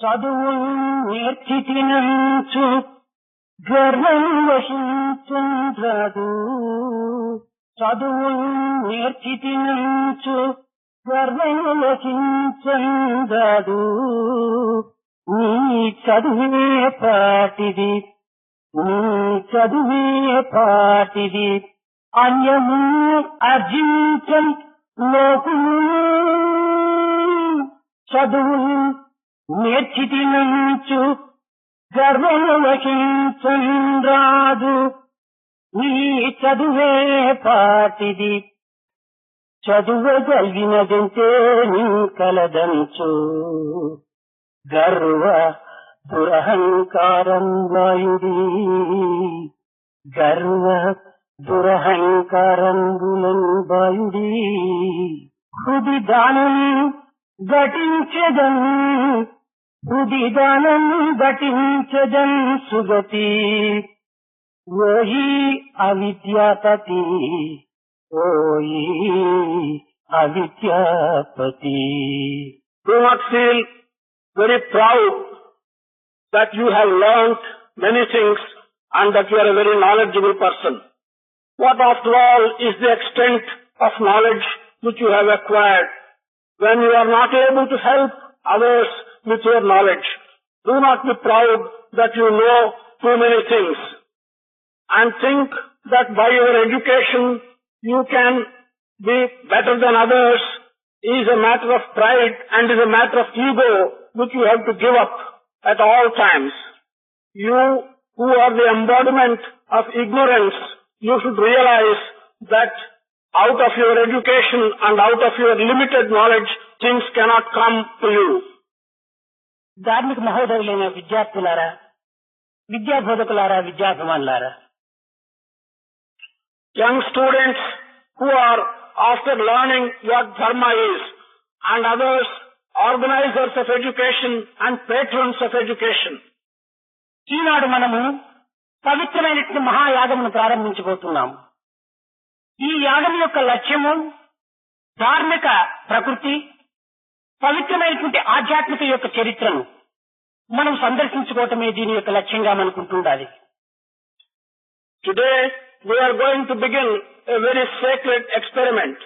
చదువు నేర్చితినంచు గర్వం వశించరాదు. చదువు నేర్చితినంచు గర్వం వశించరాదు. నీ చదువే పాటిది, నీ చదువే పాటిది. అన్యము అర్జించం లోకులు. చదువు నేర్చితినంచు గర్వము వశించరాదు. నీ చదువే పాటిది. చదువగలిగినదంటే నీ కలదంచు గర్వ దురహంకారం వాయుడి. గర్వ దురహంకారంబులం వాయుడి. హృది దానం ఘటించదన్, హృది దానం ఘటించదన్ సుగతి. ఓయి అవిద్యాపతి, ఓయి అవిద్యాపతి. Do not feel very proud that you have learnt many things and that you are a very knowledgeable person. What after all is the extent of knowledge which you have acquired when you are not able to help others with your knowledge? Do not be proud that you know too many things and think that by your education you can be better than others is a matter of pride and is a matter of ego which you have to give up at all times. You who are the embodiment of ignorance, you should realize that out of your education and out of your limited knowledge, things cannot come to you. ధార్మిక మహోదయులైన విద్యార్థులారా, విద్యా బోధకులారా, విద్యాభిమానులారా, young students who are after learning what dharma is, and others organizers of education and patrons of education. ఈనాడు మనము పవిత్రమైనటువంటి మహాయాగమును ప్రారంభించబోతున్నాము. ఈ యాగం యొక్క లక్ష్యము ధార్మిక ప్రకృతి, పవిత్రమైనటువంటి ఆధ్యాత్మిక యొక్క చరిత్రను మనం సందర్శించుకోవటమే దీని యొక్క లక్ష్యంగా మనకుంటుండాలి. Today we are going to begin a very sacred experiment.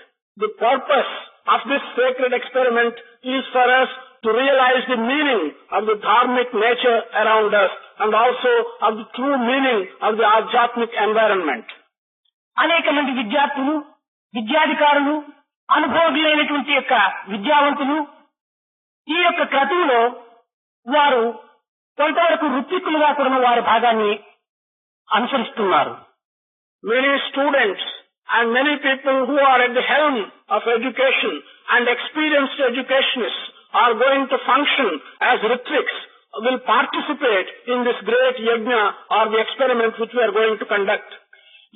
The purpose of this sacred experiment is for us to realize the meaning of the dharmic nature around us and also of the true meaning of the adhyatmic environment. అనేక మంది విద్యార్థులు, విద్యాధికారులు, అనుభవజ్ఞులైనటువంటి యొక్క విద్యావంతులు ఈ యొక్క క్రతువులో వారు కొంతవరకు ఋత్విక్కులుగా కూడా వారి భాగాన్ని అనుసరిస్తున్నారు. Many students and many people who are at the helm of education and experienced educationists are going to function as Ritvik, will participate in this great yajna or the experiment which we are going to conduct.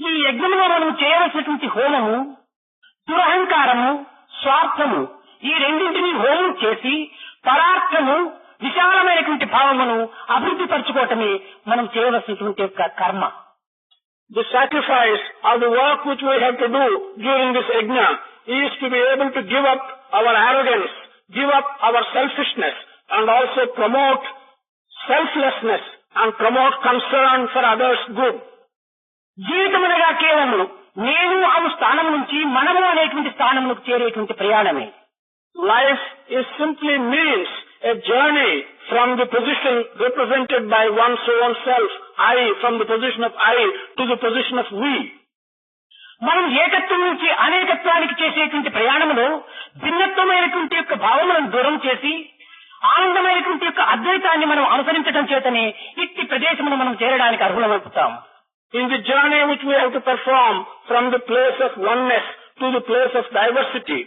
ఈ యజ్ఞంలో మనం చేయవలసినటువంటి హోమము దురహంకారము, స్వార్థము ఈ రెండింటినీ హోమం చేసి పరార్థము విశాలమైనటువంటి భావమును అభివృద్ధి పరచుకోవటమే మనం చేయవలసినటువంటి యొక్క కర్మ. The sacrifice or the work which we have to do during this yajna is to be able to give up our arrogance, give up our selfishness and also promote selflessness and promote concern for others' good. జీవితమునగా కేవలం నేను అను స్థానం నుంచి మనము అనేటువంటి స్థానములకు చేరేటువంటి ప్రయాణమే. Life is simply means a journey from the position represented by one's own self, I, from the position of I to the position of we. మనం ఏకత్వం నుంచి అనేకత్వానికి చేసేటువంటి ప్రయాణంలో భిన్నత్వమైనటువంటి యొక్క భావములను దూరం చేసి ఆనందమైనటువంటి యొక్క అద్వైతాన్ని మనం అనుసరించడం చేతనే ఇట్టి ప్రదేశమును మనం చేరడానికి అర్హులమవుతాం. In the journey which we have to perform from the place of oneness to the place of diversity,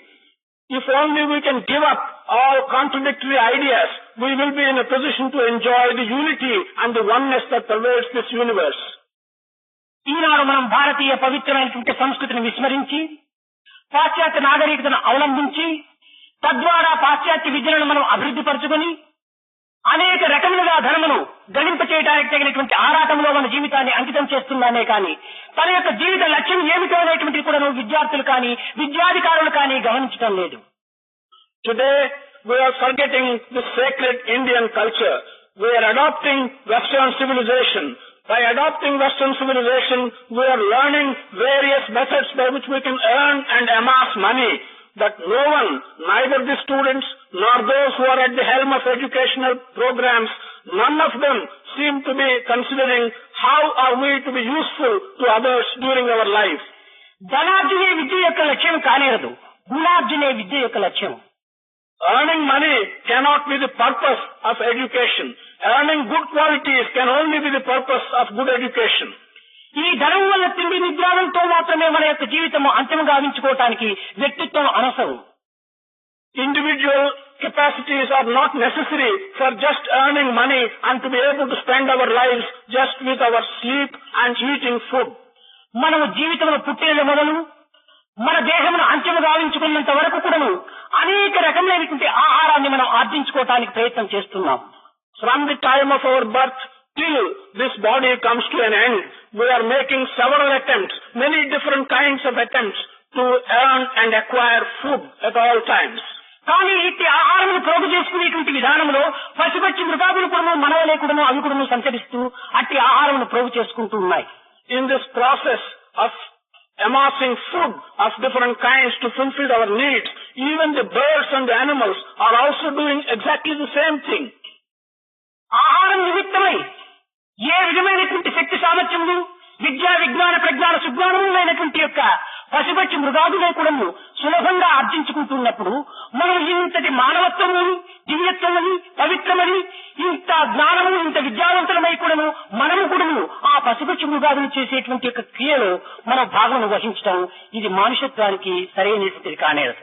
if only we can give up all contradictory ideas, we will be in a position to enjoy the unity and the oneness that pervades this universe. ఈనాడు మనం భారతీయ పవిత్రమైనటువంటి సంస్కృతిని విస్మరించి పాశ్చాత్య నాగరికతను అవలంబించి తద్వారా పాశ్చాత్య విద్యలను మనం అభివృద్ధి పరచుకొని అనేక రకములుగా ధనమును గణింప చేయడానికి తగినటువంటి ఆరాటంలో మన జీవితాన్ని అంకితం చేస్తున్నానే కానీ తన యొక్క జీవిత లక్ష్యం ఏమిటో అనేటువంటిది కూడా విద్యార్థులు కానీ విద్యాధికారులు కానీ గమనించడం లేదు. Today we are forgetting the sacred Indian culture. We are adopting Western civilization. By adopting Western civilization, we are learning various methods by which we can earn and amass money. But no one, neither the students nor those who are at the helm of educational programs, none of them seem to be considering how are we to be useful to others during our life. ధనార్జనే విద్య యొక్క లక్ష్యం కానేరదు, గుణార్జనే విద్య యొక్క లక్ష్యం. Earning money cannot be the purpose of education. Earning good qualities can only be the purpose of good education. ఈ ధనం వల్ల తిండి నిద్రాలంతో మాత్రమే మన యొక్క జీవితం అంతిమ గావించుకోవటానికి వ్యక్తిత్వం అనవసరం. Individual capacities are not necessary for just earning money and to be able to spend our lives just with our sleep and eating food. మనము జీవితంలో పుట్టిన మొదలు మన దేహమును అంతిమ గావించుకున్నంత వరకు కూడాను అనేక రకములైనటువంటి ఆహారాన్ని మనం ఆర్జించుకోవటానికి ప్రయత్నం చేస్తున్నాం. From the time of our birth till this body comes to an end, we are making several attempts, many different kinds of attempts to earn and acquire food at all times. కానీ ఇట్టి ఆహారమును ప్రోగు చేసుకునేటువంటి విధానంలో పశుపక్షి మృగాదులు కూడా మనవలే కూడాను అవి కూడాను సంచరిస్తూ అట్టి ఆహారమును ప్రోగు చేసుకుంటూ ఉన్నాయి. In this process of amassing food of different kinds to fulfill our needs, even the birds and the animals are also doing exactly the same thing. ఆహారం నిమిత్తమై ఏ విధమైనటువంటి శక్తి సామర్థ్యములు, విద్యా విజ్ఞాన ప్రజ్ఞాన సుజ్ఞానములైనటువంటి యొక్క పశుపక్షి మృగాదులే కూడా సులభంగా ఆర్జించుకుంటున్నప్పుడు మనం ఇంతటి మానవత్వముని, దివ్యత్వమని, పవిత్రమని, ఇంత జ్ఞానము, ఇంత విద్యావంతులమై కూడాను మనము కూడాను ఆ పశుపక్షి మృగాదులు చేసేటువంటి యొక్క క్రియలో మనం భాగం వహించడం ఇది మానుషత్వానికి సరైనటువంటిది కానేరదు.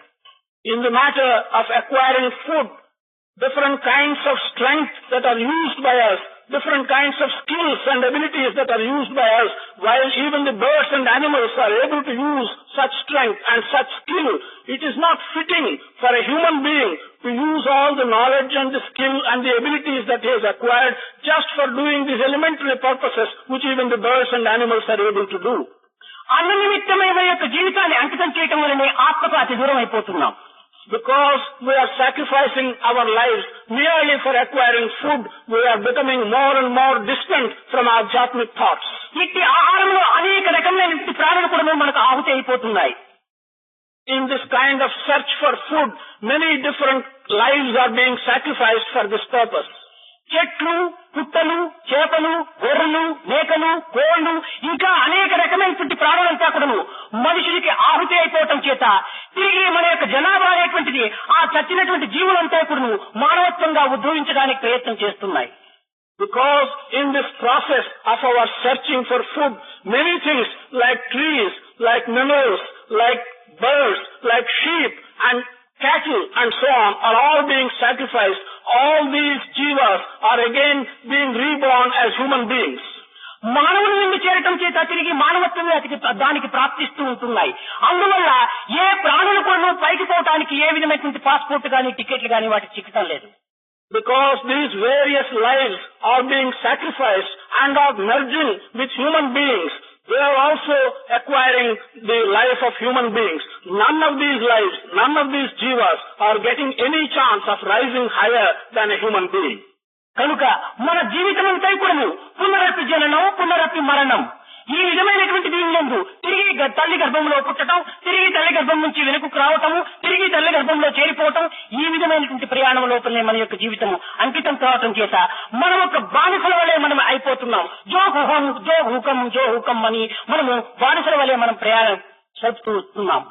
In the matter of acquiring food, different kinds of strength that are used by us, different kinds of skills and abilities that are used by us, while even the birds and animals are able to use such strength and such skill, it is not fitting for a human being to use all the knowledge and the skill and the abilities that he has acquired just for doing these elementary purposes which even the birds and animals are able to do. అన్న నిమిత్తమే మన యొక్క జీవితాన్ని అంకితం చేయటం వల్లనే ఆత్మకు అతి దూరం అయిపోతున్నాం. Because we are sacrificing our lives merely for acquiring food, we are becoming more and more distant from our Adhyatmic thoughts. ఇట్టి ఆహారంలో అనేక రకమైన ప్రాణులు కూడా మనకు ఆహుతి అయిపోతున్నాయి. In this kind of search for food, many different lives are being sacrificed for this purpose. చెట్లు, పుట్టలు, చేపలు, గొర్రెలు, మేకలు, కోళ్లు ఇంకా అనేక రకమైనటువంటి ప్రాణులంతా కూడా మనుషులకి ఆహుతి అయిపోవటం చేత తిరిగి మన యొక్క జనాభా అనేటువంటిది ఆ చచ్చినటువంటి జీవులంతా కూడా మానవత్వంగా ఉద్భవించడానికి ప్రయత్నం చేస్తున్నాయి. Because in this process of our searching for food, many things like trees, like mammals, like birds, like sheep and cattle and so on are all being sacrificed. All these jivas are again being reborn as human beings. మానవుల నుండి చేరటం చేత తిరిగి మానవత్వమే దానికి ప్రాప్తిస్తూ ఉంటున్నాయి. అందువల్ల ఏ ప్రాణులు కూడా పైకి పోవటానికి ఏ విధమైనటువంటి పాస్పోర్ట్ గానీ టికెట్లు గానీ వాటికి చిక్కటం లేదు. Because these various lives are being sacrificed and are merging with human beings, they are also acquiring the life of human beings. None of these lives, none of these jivas are getting any chance of rising higher than a human being. కనుక మన జీవితమంతా కూడా పునరపి జననం, పునరపి మరణం ఈ విధమైనటువంటి దీనిలో తిరిగి తల్లి గర్భంలో పుట్టడం, తిరిగి తల్లి గర్భం నుంచి వెనుకకు రావటము, తిరిగి తల్లి గర్భంలో చేరిపోవటం ఈ విధమైనటువంటి ప్రయాణం లోపలనే మన యొక్క జీవితం అంకితం కావటం చేత మనం ఒక బానిసల వలె మనం అయిపోతున్నాం. జో హుకం అని మనము బానిసల వలె మనం ప్రయాణం సరుపుతున్నాం.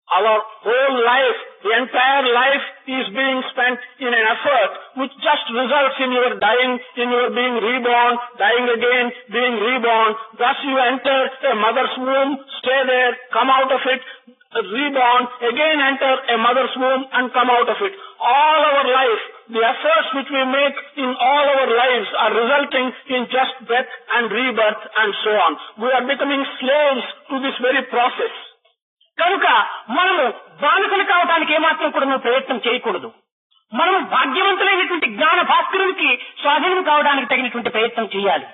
Our whole life, the entire life is being spent in an effort which just results in your dying, in your being reborn, dying again, being reborn. Thus you enter a mother's womb, stay there, come out of it, reborn, again enter a mother's womb and come out of it. All our life, the efforts which we make in all our lives are resulting in just death and rebirth and so on. We are becoming slaves to this very process. కనుక మనము బానిసలు కావడానికి ఏమాత్రం కూడా ప్రయత్నం చేయకూడదు. మనం భాగ్యవంతులైనటువంటి జ్ఞాన భాస్కరునికి స్వాధీనం కావడానికి తగినటువంటి ప్రయత్నం చేయాలి.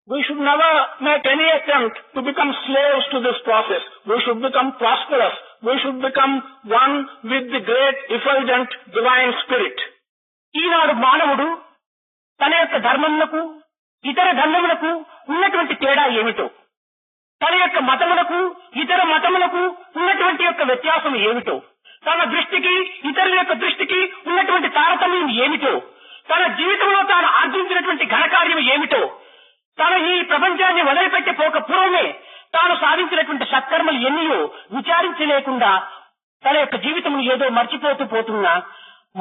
We should never make any attempt to become slaves to this process. We should become prosperous. we should become one with the great effulgent divine spirit. ఈనాడు మానవుడు తన యొక్క ధర్మములకు ఇతర ధర్మములకు ఉన్నటువంటి తేడా ఏమిటో, తన యొక్క మతములకు ఇతర మతములకు ఉన్నటువంటి యొక్క వ్యత్యాసం ఏమిటో, తన దృష్టికి ఇతరుల యొక్క దృష్టికి ఉన్నటువంటి తారతమ్యం ఏమిటో, తన జీవితంలో తాను ఆర్జించినటువంటి ఘనకార్యం ఏమిటో, తన ఈ ప్రపంచాన్ని వదిలిపెట్టి పోక పూర్వమే తాను సాధించినటువంటి సత్కర్మలు ఎన్నియో విచారించలేకుండా తన యొక్క జీవితం ఏదో మర్చిపోతూ పోతున్నా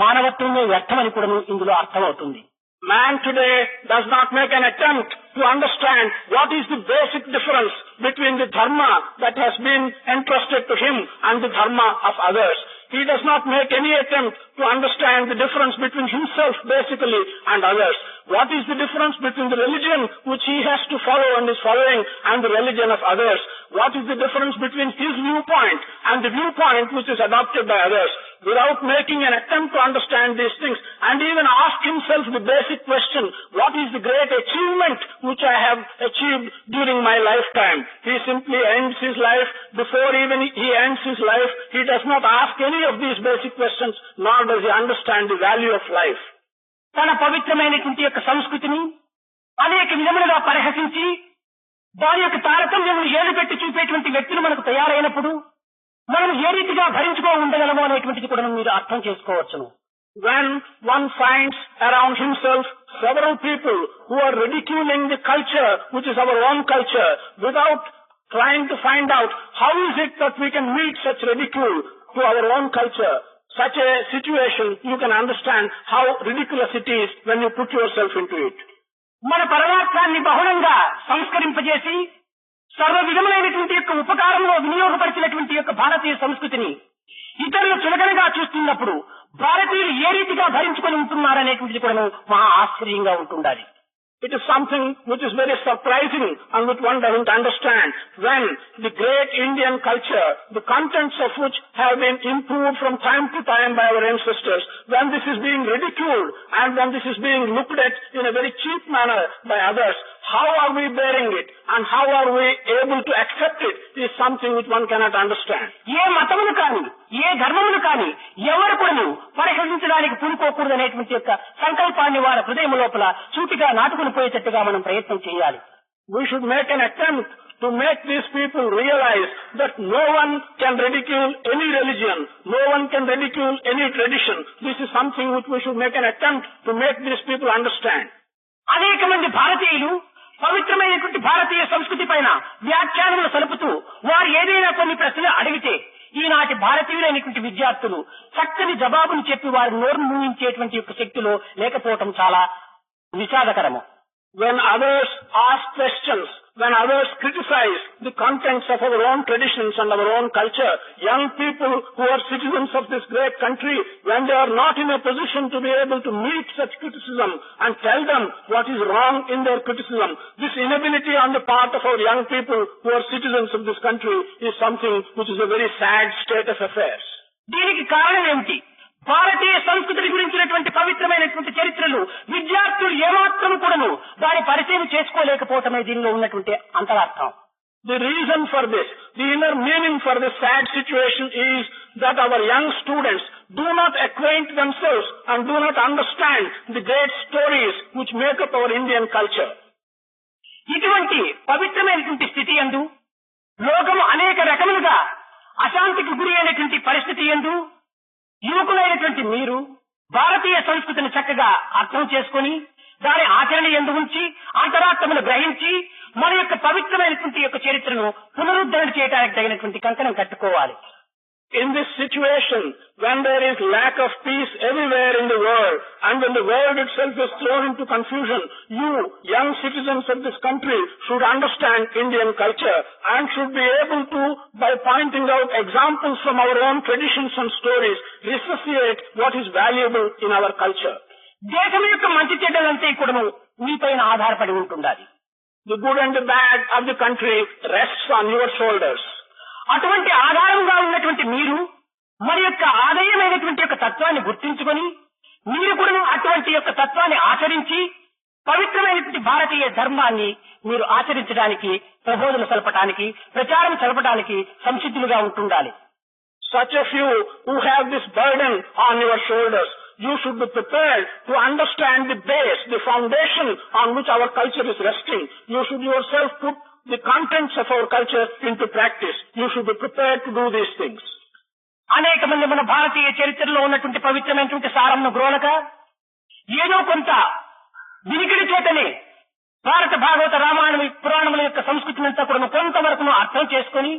మానవత్వమే వ్యర్థమని కూడా ఇందులో అర్థమవుతుంది. Man today does not make an attempt to understand what is the basic difference between the dharma that has been entrusted to him and the dharma of others. He does not make any attempt to understand the difference between himself basically and others. What is the difference between the religion which he has to follow and is following and the religion of others? What is the difference between his viewpoint and the viewpoint which is adopted by others? Without making an attempt to understand these things and even ask himself the basic question, what is the great achievement which I have achieved during my lifetime? He simply ends his life. Before even he ends his life, he does not ask any of these basic questions, nor does he understand the value of life. తన పవిత్రమైనటువంటి యొక్క సంస్కృతిని అనేక విధములుగా పరిహసించి దాని యొక్క తారతమ్యమును ఏలుపెట్టి చూపేటువంటి వ్యక్తులు మనకు తయారైనప్పుడు మనం ఏ రీతిగా భరించుకో ఉండగలమో అనేటువంటిది కూడా మీరు అర్థం చేసుకోవచ్చును. When one finds around himself several people who are ridiculing the culture which is our own culture without trying to find out how is it that we can meet such ridicule to our own culture, such a situation you can understand how ridiculous it is when you put yourself into it. మన పరమాత్మాన్ని బహుళంగా సంస్కరింపజేసి సర్వ విధములైనటువంటి యొక్క ఉపకారంలో వినియోగపరిచినటువంటి యొక్క భారతీయ సంస్కృతిని ఇతరులు చులకనగా చూస్తున్నప్పుడు భారతీయులు ఏ రీతిగా భరించుకొని ఉంటున్నారనేటువంటిది కూడా మహా ఆశ్చర్యంగా ఉంటుండాలి. It is something which is very surprising and which one doesn't understand when the great Indian culture, the contents of which have been improved from time to time by our ancestors, when this is being ridiculed and when this is being looked at in a very cheap manner by others, how are we bearing it and how are we able to accept it is something which one cannot understand. ఏ మతమును కానీ ఏ ధర్మమును కానీ ఎవరు కూడా పరిహసించడానికి పూనుకోకూడదు అనేటువంటి యొక్క సంకల్పాన్ని వారి హృదయం లోపల సూటిగా నాటుకుని పోయేటట్టుగా మనం ప్రయత్నం చేయాలి. We should make an attempt to make these people realize that no one can ridicule any religion, no one can ridicule any tradition. This is something which we should make an attempt to make these people understand. అనేక మంది భారతీయులు పవిత్రమైనటువంటి భారతీయ సంస్కృతి పైన వ్యాఖ్యానములు సలుపుతూ వారు ఏదైనా కొన్ని ప్రశ్నలు అడిగితే ఈనాటి భారతీయులైనటువంటి విద్యార్థులు చక్కని జవాబును చెప్పి వారి నోరు మూయించేటువంటి యొక్క శక్తిలో లేకపోవటం చాలా విషాదకరము. When others ask questions, when others criticize the contents of our own traditions and our own culture, young people who are citizens of this great country, when they are not in a position to be able to meet such criticism and tell them what is wrong in their criticism, this inability on the part of our young people who are citizens of this country is something which is a very sad state of affairs. దీనికి కారణం ఏమిటి? భారతీయ సంస్కృతిని గురించినటువంటి పవిత్రమైనటువంటి చరిత్రలు విద్యార్థులు ఏమాత్రం కూడాను దాని పరిచయం చేసుకోలేకపోవటమే దీనిలో ఉన్నటువంటి అంతరార్థం. The reason for this, the inner meaning for this sad situation is that our young students do not acquaint themselves and do not understand the great stories which make up our Indian culture. ఇటువంటి పవిత్రమైనటువంటి స్థితి యందు లోకము అనేక రకములుగా అశాంతికి గురి అయినటువంటి పరిస్థితి యందు యువకులైనటువంటి మీరు భారతీయ సంస్కృతిని చక్కగా అర్థం చేసుకొని దాని ఆచరణ యందు ఉంచి అంతరాత్మను గ్రహించి మన యొక్క పవిత్రమైనటువంటి యొక్క చరిత్రను పునరుద్ధరణ చేయడానికి తగినటువంటి కంకణం కట్టుకోవాలి. In this situation, when there is lack of peace everywhere in the world, and when the world itself is thrown into confusion, you, young citizens of this country, should understand Indian culture and should be able to, by pointing out examples from our own traditions and stories, resuscitate what is valuable in our culture. దేశం యొక్క మంచి చెడ్డలంతా కూడాను మీపైన ఆధారపడి ఉంటుండాలి. The good and the bad of the country rests on your shoulders. అటువంటి ఆధారంగా ఉన్నటువంటి మీరు మన యొక్క ఆదాయమైనటువంటి యొక్క తత్వాన్ని గుర్తించుకొని మీరు కూడా అటువంటి యొక్క తత్వాన్ని ఆచరించి పవిత్రమైనటువంటి భారతీయ ధర్మాన్ని మీరు ఆచరించడానికి ప్రబోధన సలపడానికి ప్రచారం సలపడానికి సంసిద్ధులుగా ఉంటుండాలి. such a few who have this burden on your shoulders, you should be prepared to understand the base, the foundation on which our culture is resting. You should yourself put the contents of our culture into practice. You should be prepared to do these things. అనేక మంది మన భారతీయ చరిత్రలో ఉన్నటువంటి పవిత్రమైనటువంటి సారంను గ్రోలక ఏదో కొంత వినికిడి చేతనే భారత భాగవత రామాయణ పురాణముల యొక్క సంస్కృతిని అంతా కూడా కొంతవరకు అర్థం చేసుకుని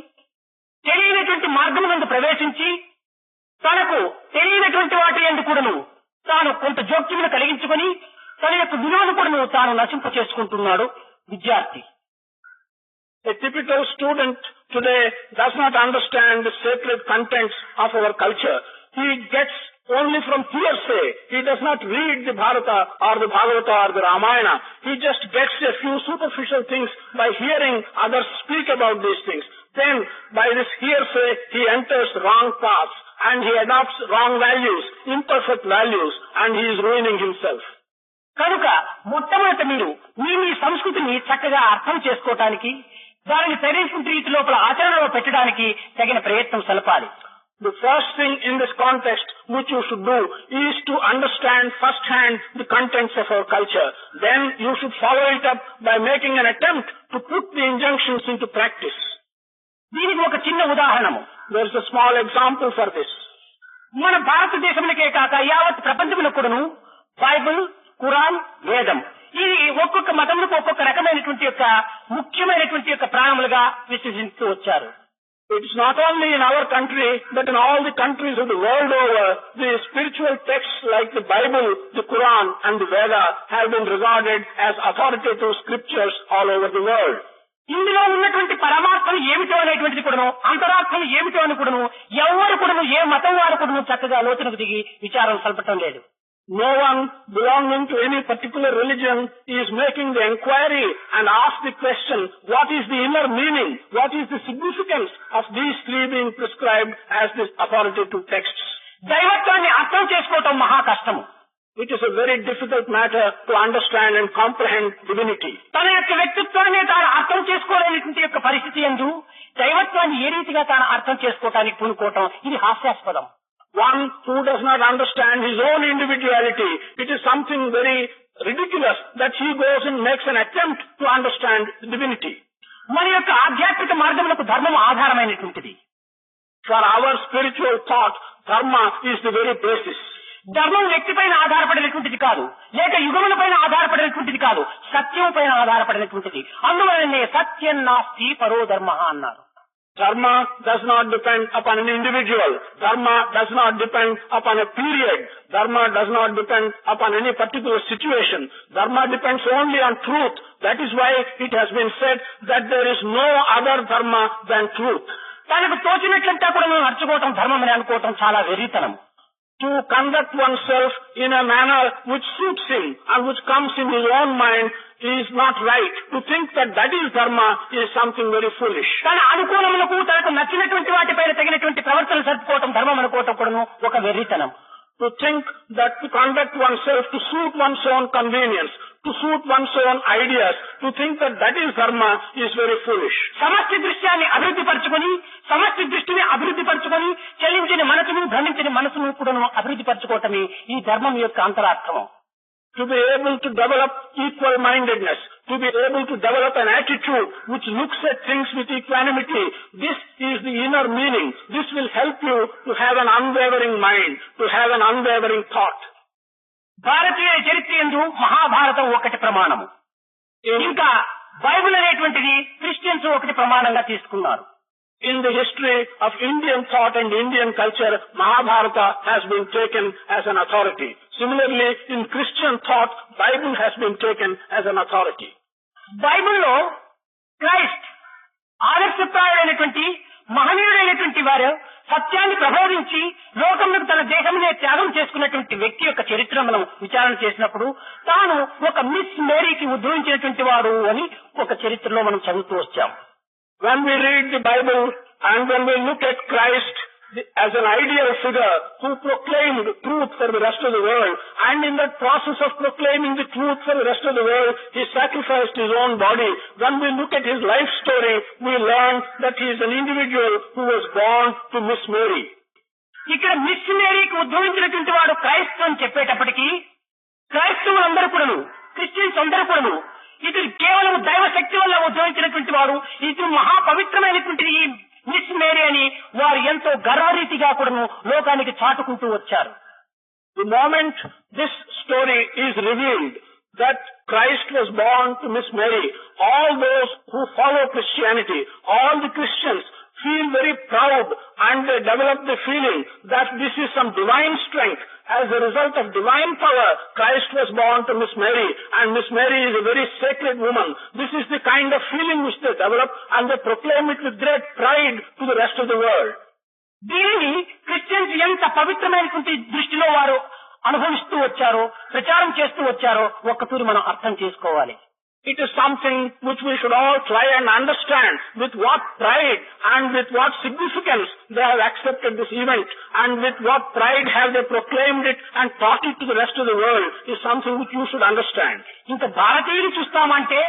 తెలియనటువంటి మార్గం నందు ప్రవేశించి తనకు తెలియనటువంటి వాటి యందు కూడాను తాను కొంత జోక్యమును కలిగించుకొని తన యొక్క విలువను కూడా తాను నశింప చేసుకుంటున్నాడు విద్యార్థి. A typical student today does not understand the sacred contents of our culture. He gets only from hearsay. He does not read the Bharata or the Bhagavata or the Ramayana. He just gets a few superficial things by hearing others speak about these things. Then, by this hearsay, he enters wrong paths and he adopts wrong values, imperfect values, and he is ruining himself. కనుక మొట్టమొదట మీరు మీ సంస్కృతిని చక్కగా అర్థం చేసుకోవటానికి దానిని సరైన రీతి లోపల ఆచరణలో పెట్టడానికి తగిన ప్రయత్నం సలపాలి. The first thing in this context which you should do is to understand firsthand the contents of our culture. Then you should follow it up by making an attempt to put the injunctions into practice. దీనికి ఒక చిన్న ఉదాహరణము. There is a small example for this. మన భారతదేశంలోకే కాక యావత్ ప్రపంచంలో కూడాను Bible, Quran, వేదం ఇది ఒక్కొక్క మతములకు ఒక్కొక్క రకమైనటువంటి యొక్క ముఖ్యమైనటువంటి యొక్క ప్రాణములుగా విశ్వసిస్తూ వచ్చారు. It is not only in our country, but in all the countries of the world over, the spiritual texts like the Bible, the Quran and the Veda have been regarded as authoritative scriptures all over the world. ఇందులో ఉన్నటువంటి పరమార్థం ఏమిటో అనేటువంటిది కూడాను, అంతరార్థం ఏమిటో అని కూడాను ఎవరు కూడాను ఏ మతం వారు కూడాను చక్కగా లోతునకు దిగి విచారం సల్పటం లేదు. No one belonging to any particular religion is making the inquiry and ask the question, what is the inner meaning? What is the significance of these three being prescribed as the authoritative texts? దైవత్వాన్ని అర్థం చేసుకోవటం మహా కష్టము. It is a very difficult matter to understand and comprehend divinity. తన యొక్క వ్యక్తిత్వాన్ని తాను అర్థం చేసుకోలేనటువంటి యొక్క పరిస్థితి యందు దైవత్వాన్ని ఏ రీతిగా తాను అర్థం చేసుకోవటానికి పూనుకోవటం ఇది హాస్యాస్పదం. One who does not understand his own individuality, it is something very ridiculous that he goes and makes an attempt to understand divinity. మన యొక్క ఆధ్యాత్మిక మార్గములకు ధర్మం ఆధారమైనటువంటిది. For our spiritual thought, dharma is the very basis. ధర్మం వ్యక్తి పైన ఆధారపడినటువంటిది కాదు, లేక యుగముల పైన ఆధారపడినటువంటిది కాదు, సత్యం పైన ఆధారపడినటువంటిది. అందువలనే సత్యం నాస్తి పరో ధర్మ అన్నారు. Dharma does not depend upon an individual. Dharma does not depend upon a period. Dharma does not depend upon any particular situation. Dharma depends only on truth. That is why it has been said that there is no other dharma than truth. తనకు తోచినట్లంతా కూడా నడుచుకోవటం ధర్మం అని అనుకోవటం చాలా వెర్రితనం. To conduct oneself in a manner which suits him and which comes in his own mind is not right. To think that that is dharma is something very foolish. తన అనుకూలములకు తనకు నచ్చినటువంటి వాటిపైన తగినటువంటి ప్రవర్తన జరుపుకోవటం ధర్మం అనుకోవటం కూడా ఒక వెర్రితనం. To think that to conduct oneself to suit one's own convenience, to suit one's own ideas, to think that that is dharma is very foolish. సమష్టి దృశ్యాన్ని అభివృద్ధి పరచుకొని, సమష్టి దృష్టిని అభివృద్ధి పరచుకొని, చలించిన మనసును భ్రమించిన మనసును కూడా అభివృద్ధి పరచుకోవటమే ఈ ధర్మం యొక్క అంతరార్థం. To be able to develop equal-mindedness, to be able to develop an attitude which looks at things with equanimity, this is the inner meaning. This will help you to have an unwavering mind, to have an unwavering thought. భారతీయ చరిత్ర యందు మహాభారతం ఒకటి ప్రమాణము, ఇంకా Bible అనేటువంటిది Christians ఒకటి ప్రమాణంగా తీసుకున్నారు. In the history of Indian thought and Indian culture, Mahabharata has been taken as an authority. Similarly, in Christian thought, Bible has been taken as an authority. బైబిల్లో క్రైస్ట్ ఆదర్శప్రాయుడైనటువంటి మహనీయుడైనటువంటి వారు సత్యాన్ని ప్రబోధించి లోకంలో తన దేహంలో త్యాగం చేసుకున్నటువంటి వ్యక్తి యొక్క చరిత్ర మనం విచారణ చేసినప్పుడు తాను ఒక మిస్ మేరీకి ఉద్భవించినటువంటి వాడు అని ఒక చరిత్రలో మనం చదువుతూ వచ్చాం. When we read the Bible and when we look at Christ as an ideal figure who proclaimed truth for the rest of the world, and in that process of proclaiming the truth for the rest of the world, he sacrificed his own body. When we look at his life story, we learn that he is an individual who was born to Miss Mary. ఇక్కడ మిషనరీకి ఉద్భవించినటువంటి వాడు క్రైస్తవం అని చెప్పేటప్పటికీ క్రైస్తవులందరూ కూడాను, Christians అందరూ కూడాను ఇతడు కేవలం దైవశక్తి వల్ల ఉద్భవించినటువంటి వాడు, ఇది మహాపవిత్రమైనటువంటి ఈ మిస్ మేరీ అని వారు ఎంతో గర్వరీతిగా కూడాను లోకానికి చాటుకుంటూ వచ్చారు. The moment this story is revealed that Christ was born to Miss Mary, all those who follow Christianity, all the Christians feel very proud and they develop the feeling that this is some divine strength. As a result of divine power, Christ was born to Miss Mary, and Miss Mary is a very sacred woman. This is the kind of feeling which they develop, and they proclaim it with great pride to the rest of the world. దీనిని Christians ఎంత పవిత్రమైనటువంటి దృష్టిలో వారు అనుభవిస్తూ వచ్చారో, ప్రచారం చేస్తూ వచ్చారో ఒక్కతూరి మనం అర్థం చేసుకోవాలి. It is something which we should all try and understand with what pride and with what significance they have accepted this event, and with what pride have they proclaimed it and taught it to the rest of the world is something which you should understand. ఇంకా భారతీయులు చూస్తామంటే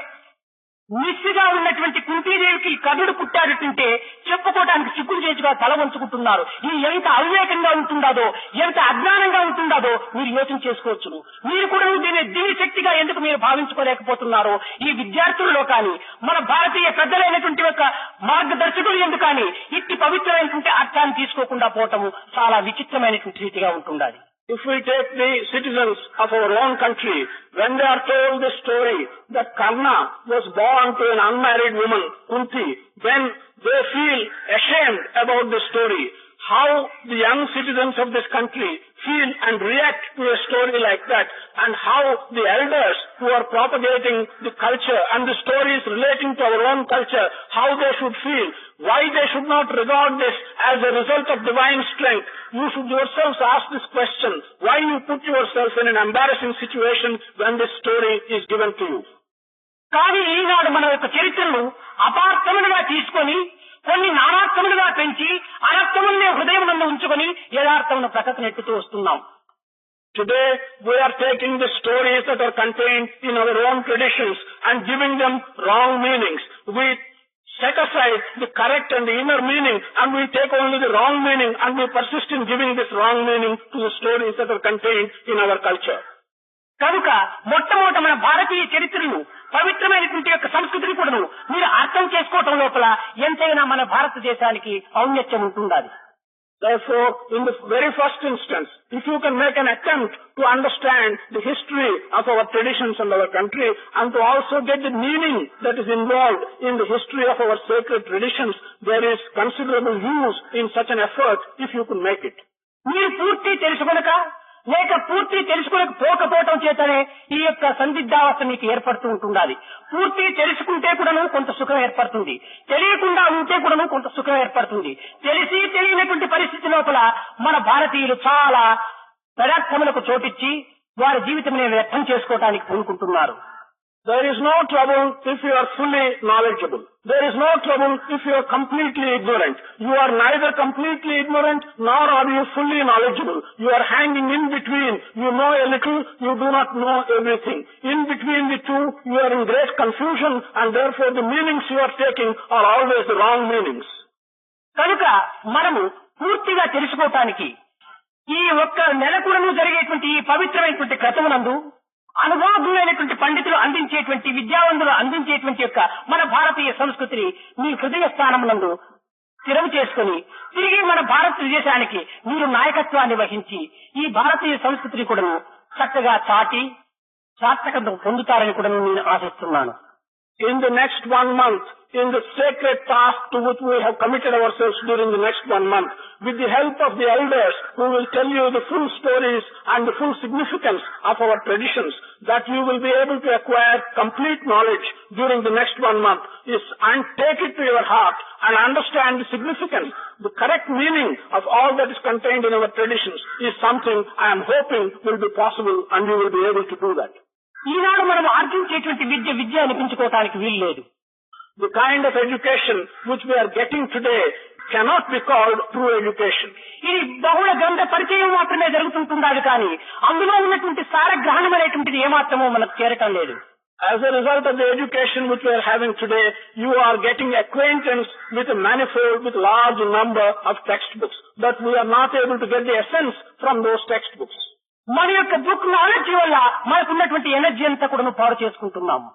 మిస్సిగా ఉన్నటువంటి కుంతీదేవికి కర్ణుడు పుట్టాడుతుంటే చెప్పుకోవడానికి సిగ్గులు చేసిగా తల వంచుకుంటున్నారు. ఇది ఎంత అవివేకంగా ఉంటుందో, ఎంత అజ్ఞానంగా ఉంటుందో మీరు యోచన చేసుకోవచ్చును. మీరు కూడా దీన్ని దివ్య శక్తిగా ఎందుకు మీరు భావించుకోలేకపోతున్నారో ఈ విద్యార్థులలో కానీ మన భారతీయ పెద్దలైనటువంటి యొక్క మార్గదర్శకులు ఎందుకు కానీ ఇట్టి పవిత్రమైనటువంటి అర్థాన్ని తీసుకోకుండా పోవటము చాలా విచిత్రమైనటువంటి రీతిగా ఉంటుండాలి. If we take the citizens of our own country, when they are told the story that Karna was born to an unmarried woman, Kunti, then they feel ashamed about the story. How the young citizens of this country feel and react to a story like that, and how the elders who are propagating the culture and the stories relating to our own culture, how they should feel, why they should not regard this as a result of divine strength. You should yourselves ask this question, why you put yourself in an embarrassing situation when this story is given to you. కానీ ఈనాడు మన యొక్క చరిత్రను అపార్థములుగా తీసుకొని కొన్ని నానార్థములుగా పెంచి అనర్థములనే హృదయమునందు ఉంచుకొని యథార్థమును ప్రకటనెట్టుతూ వస్తున్నాం. Today we are taking the stories that are contained in our own traditions and giving them wrong meanings. We set aside the correct and the inner meaning, and we take only the wrong meaning, and we persist in giving this wrong meaning to the stories that are contained in our culture. కనుక మొట్టమొదట మన భారతీయ చరిత్రను, పవిత్రమైనటువంటి యొక్క సంస్కృతిని కూడా మీరు అర్థం చేసుకోవటం లోపల ఎంతైనా మన భారతదేశానికి ఔన్నత్యం ఉంటుండాలి. Therefore, in the very first instance, if you can make an attempt to understand the history of our traditions and our country, and to also get the meaning that is involved in the history of our sacred traditions, there is considerable use in such an effort if you can make it. మీరు పూర్తి తెలుసుకొనక లేక పూర్తి తెలుసుకోలేకపోవటం చేతనే ఈ యొక్క సందిగ్ధావస్థ మీకు ఏర్పడుతూ ఉంటుండాలి. పూర్తి తెలుసుకుంటే కూడాను కొంత సుఖం ఏర్పడుతుంది, తెలియకుండా ఉంటే కూడాను కొంత సుఖం ఏర్పడుతుంది. తెలిసి తెలియనటువంటి పరిస్థితి లోపల మన భారతీయులు చాలా పదార్థములకు చోటిచ్చి వారి జీవితం వ్యర్థం చేసుకోవడానికి పూనుకుంటున్నారు. There is no trouble if you are fully knowledgeable. There is no trouble if you are completely ignorant. You are neither completely ignorant nor are you fully knowledgeable. You are hanging in between. You know a little, you do not know everything. In between the two, you are in great confusion, and therefore the meanings you are taking are always the wrong meanings. కనుక మనము పూర్తిగా తెలుసుకోవటానికి ఈ ఒక్క నెలకుడను జరిగేటువంటి ఈ పవిత్రమైనటువంటి క్రతువునందు అనుభవజ్ఞులైనటువంటి పండితులు అందించేటువంటి విద్యావంతులు అందించేటువంటి యొక్క మన భారతీయ సంస్కృతిని మీ హృదయ స్థానమునందు స్థిరం చేసుకుని తిరిగి మన భారతదేశానికి మీరు నాయకత్వాన్ని వహించి ఈ భారతీయ సంస్కృతిని కూడా చక్కగా సార్థకత పొందుతారని కూడా నేను ఆశిస్తున్నాను. In the next 1 month, in the sacred task to which we have committed ourselves during the next 1 month, with the help of the elders who will tell you the full stories and the full significance of our traditions, that you will be able to acquire complete knowledge during the next 1 month, and take it to your heart and understand the significance, the correct meaning of all that is contained in our traditions is something I am hoping will be possible, and you will be able to do that. ఈనాడు మనం ఆర్జించేటువంటి విద్య అనిపించుకోవటానికి వీలు లేదు. The kind of education which we are getting today cannot be called true education. ఇది బహుళ గ్రంథ పరిచయం మాత్రమే జరుగుతుంటున్నది కానీ అందులో ఉన్నటువంటి సార గ్రహణం అనేటువంటిది ఏమాత్రమో మనకు చేరటం లేదు. As a result of the education which we are having today, you are getting acquaintance with a manifold, with large number of textbooks. But we are not able to get the essence from those textbooks. మన యొక్క book knowledge వల్ల మనకున్నటువంటి energy అంతా కూడా పాడు చేసుకుంటున్నాము.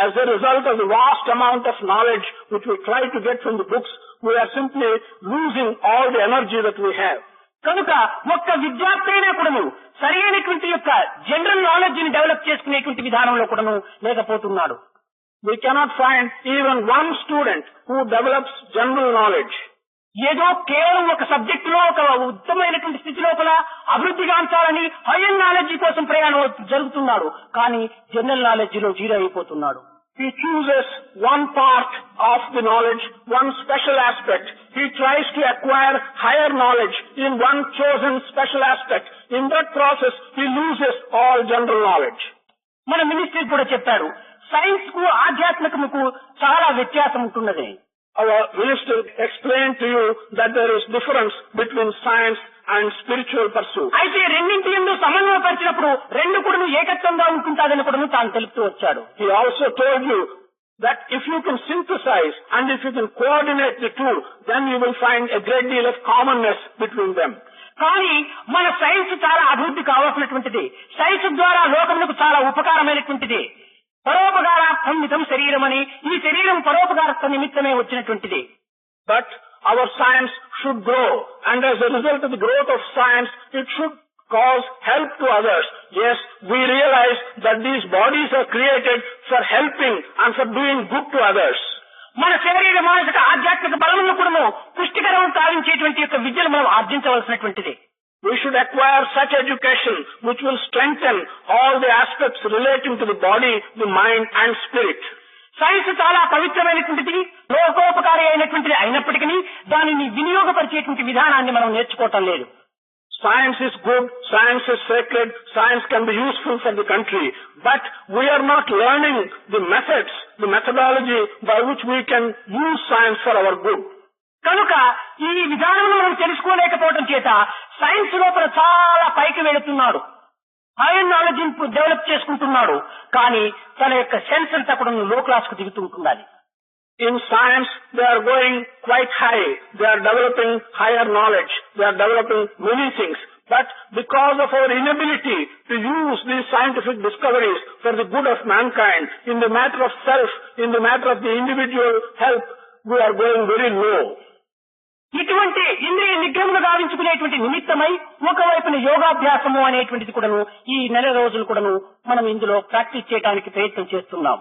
As a result of the vast amount of knowledge which we try to get from the books, we are simply losing all the energy that we have. కనుక ఒక్క విద్యార్థి అయినా కూడాను సరి అయినటువంటి యొక్క జనరల్ నాలెడ్జ్ ని డెవలప్ చేసుకునేటువంటి విధానంలో కూడాను లేకపోతున్నాడు. We cannot find even one student who develops general knowledge. ఏదో కేవలం ఒక సబ్జెక్ట్ లో ఒక ఉత్తమమైనటువంటి స్థితి లోపల అభివృద్ధి గాంచాలని హైయర్ నాలెడ్జ్ కోసం ప్రయాణం జరుగుతున్నాడు. కానీ జనరల్ నాలెడ్జ్ లో జీరో అయిపోతున్నాడు. He chooses one part of the knowledge, one special aspect. He tries to acquire higher knowledge in one chosen special aspect. In that process, he loses all general knowledge. మన ministry కూడా చెప్పారు, science కు ఆధ్యాత్మికముకు చాలా వ్యత్యాసం ఉంటున్నది. Our minister explained to you that there is difference between science and spiritual pursuit. అయితే రెండింటి యందు సమన్వయపరిచినప్పుడు రెండు కూడా ఏకత్వంగా ఉంటుంటాదని కూడా తాను తెలుపుతూ వచ్చాడు. He also told you that if you can synthesize and if you can coordinate the two, then you will find a great deal of commonness between them. కానీ మన సైన్స్ చాలా అభివృద్ధి కావాల్సినటువంటిది. సైన్స్ ద్వారా లోకములకు చాలా ఉపకారమైనటువంటిది. పరోపకారార్థం మితం శరీరం అని, ఈ శరీరం పరోపకారార్థ నిమిత్తమే వచ్చినటువంటిది. But our science should grow, and as a result of the growth of science, it should cause help to others. Yes, we realize that these bodies are created for helping and for doing good to others. మన శరీర మానసిక ఆధ్యాత్మిక బలములను కూడా పుష్టికరం సాధించేటువంటి యొక్క విద్యను మనం ఆర్జించవలసినటువంటిది. We should acquire such education which will strengthen all the aspects relating to the body, the mind and spirit. Science చాలా పవిత్రమైనటువంటిది, లోకోపకారి అయినటువంటిది అయినప్పటికీ దానిని వినియోగపరిచేటువంటి విధానాన్ని మనం నేర్చుకోవటం లేదు. Science is good, science is sacred, science can be useful for the country, but we are not learning the methods, the methodology by which we can use science for our good. కనుక ఈ విధానం మనం తెలుసుకోలేకపోవడం చేత science లోపల చాలా పైకి వెళుతున్నాడు, hire knowledge develop చేసుకుంటున్నాడు. కానీ తన యొక్క సెన్స్ అంతా కూడా లో క్లాస్ కు దిగుతుంటున్నది. In science, they are going quite high. They are developing higher knowledge. They are developing many things. But because of our inability to use these scientific discoveries for the good of mankind, in the matter of self, in the matter of the individual help, we are going very low. ఇటువంటి ఇంద్రియ నిగ్రహములు గావించుకునేటువంటి నిమిత్తమై ఒకవైపున యోగాభ్యాసము అనేటువంటిది కూడాను ఈ నెల రోజులు కూడాను మనం ఇందులో ప్రాక్టీస్ చేయడానికి ప్రయత్నం చేస్తున్నాం.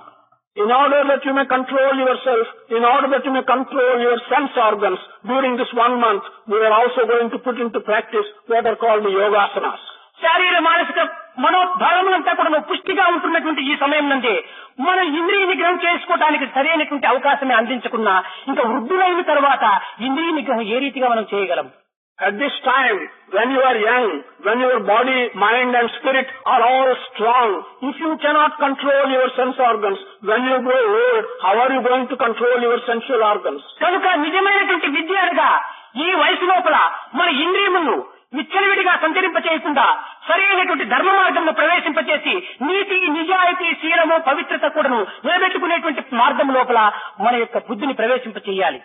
In order that you may control yourself, in order that you may control your sense organs, during this 1 month, we are also going to put into practice what are called the yogasanas. శారీర మానసిక మనోభావములంతా కూడా పుష్టిగా ఉంటున్నటువంటి ఈ సమయం నందే మన ఇంద్రియ నిగ్రహం చేసుకోవడానికి సరైనటువంటి అవకాశమే అందించకున్నా ఇంకా వృద్ధులైన తర్వాత ఇంద్రియ నిగ్రహం ఏ రీతిగా మనం చేయగలం? At this time, when you are young, when your body, mind and spirit are all strong, if you cannot control your sense organs, when you grow old, how are you going to control your sensual organs? కనుక నిజమైనటువంటి విద్య అనగా ఈ వయసు లోపల మన ఇంద్రియములను విచ్చలవిడిగా సంచరింపచేయకుండా సరైనటువంటి ధర్మ మార్గంలో ప్రవేశింపచేసి నీతి, నిజాయితీ, శీలము, పవిత్రత కూడాను నిలబెట్టుకునేటువంటి మార్గం లోపల మన యొక్క బుద్ధిని ప్రవేశింపచేయాలి.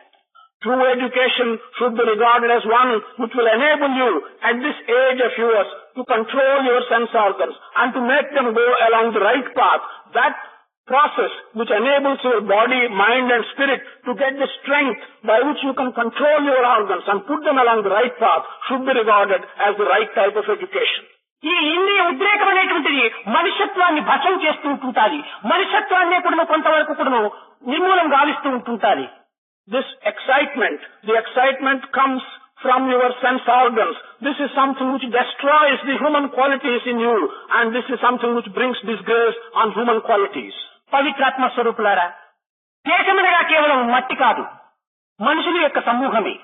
True education should be regarded as one which will enable you at this age of yours to control your sense organs and to make them go along the right path. That process which enables your body, mind and spirit to get the strength by which you can control your organs and put them along the right path should be regarded as the right type of education. ఈ ఇంద్రియ ఉద్రేకం అనేటువంటిది మనుష్యత్వాన్ని భస్మం చేస్తూ ఉంటుంటాది. మనుష్యత్వాన్ని కూడా కొంతవరకు కూడా నిర్మూలం గావిస్తూ ఉంటుంటాది. This excitement, the excitement comes from your sense organs. This is something which destroys the human qualities in you, and this is something which brings disgrace on human qualities. పవిత్రాత్మ స్వరూపులారా, దేశమనగా కేవలం మట్టి కాదు, మనుషుల యొక్క సమూహమే.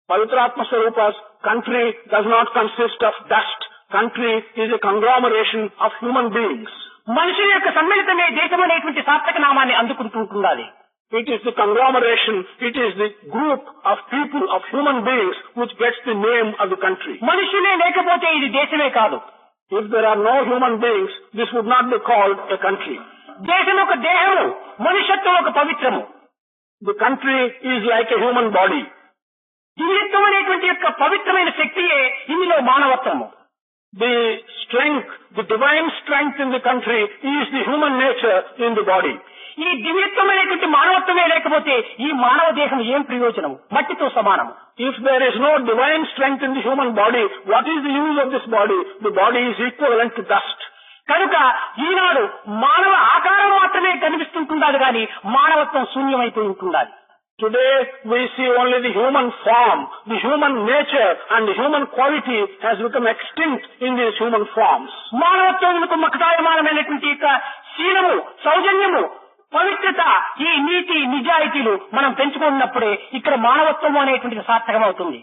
Pavitratma Swarupa's country does not consist of dust. Country is a conglomeration of human beings. మనుషుల యొక్క సమ్మిళితమే దేశం అనేటువంటి సార్థక నామాన్ని అందుకుంటూ ఉండాలి. It is the conglomeration, it is the group of people, of human beings which gets the name of the country. మనుషులే లేకపోతే ఇది దేశమే కాదు. If there are no human beings, this would not be called a country. దేశం ఒక దేహము, మనుష్యత్వం ఒక పవిత్రము. The country is like a human body. దివ్యత్వం అనేటువంటి యొక్క పవిత్రమైన శక్తియే ఇందులో మానవత్వము. The strength, the divine strength in the country is the human nature in the body. ఈ దివ్యత్వం అనేటువంటి మానవత్వమే లేకపోతే ఈ మానవ దేహం ఏం ప్రయోజనం? మట్టితో సమానము. If there is no divine strength in the human body, what is the use of this body? The body is equivalent to dust. కనుక ఈనాడు మానవ ఆకారం మాత్రమే కనిపిస్తుంటున్నది కానీ మానవత్వం శూన్యమైపోయి ఉంటున్నది. Today we see only the human form, the human nature and the human quality has become extinct in these human forms. మానవత్వమునకు మకటాయమానమైనటువంటి యొక్క శీలము, సౌజన్యము, పవిత్రత, ఈ నీతి నిజాయితీలు మనం పెంచుకున్నప్పుడే ఇక్కడ మానవత్వం అనేటువంటిది సార్థకమవుతుంది.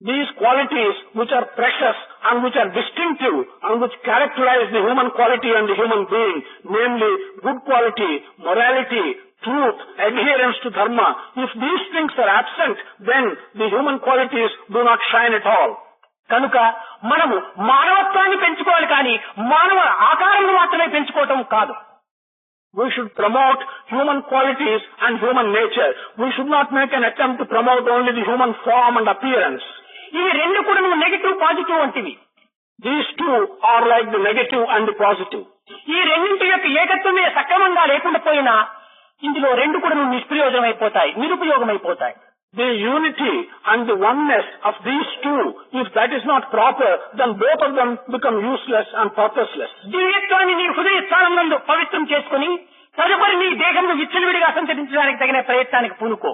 These qualities which are precious and which are distinctive and which characterize the human quality and the human being, namely good quality, morality, truth, adherence to dharma, if these things are absent, then the human qualities do not shine at all. కనుక మనము మానవత్వాన్ని పెంచుకోవాలి కానీ మానవ ఆకారం మాత్రమే పెంచుకోవటం కాదు. We should promote human qualities and human nature. We should not make an attempt to promote only the human form and appearance. ఇవి రెండు కూడా నెగటివ్ పాజిటివ్ వంటివి. These two are like the negative and the positive. ఈ రెండింటి యొక్క ఏకత్వమే సక్రమంగా లేకుండా పోయినా ఇందులో రెండు కూడా నిష్ప్రయోజనమైపోతాయి, నిరుపయోగమైపోతాయి. The unity and the oneness of these two, if that is not proper, then both of them become useless and purposeless. దివ్యత్వాన్ని నీ హృదయ స్థానంలో పవిత్రం చేసుకుని తదుపరి నీ దేహంలో విచ్చలవిడిగా సంచరించడానికి తగిన ప్రయత్నానికి పూనుకో.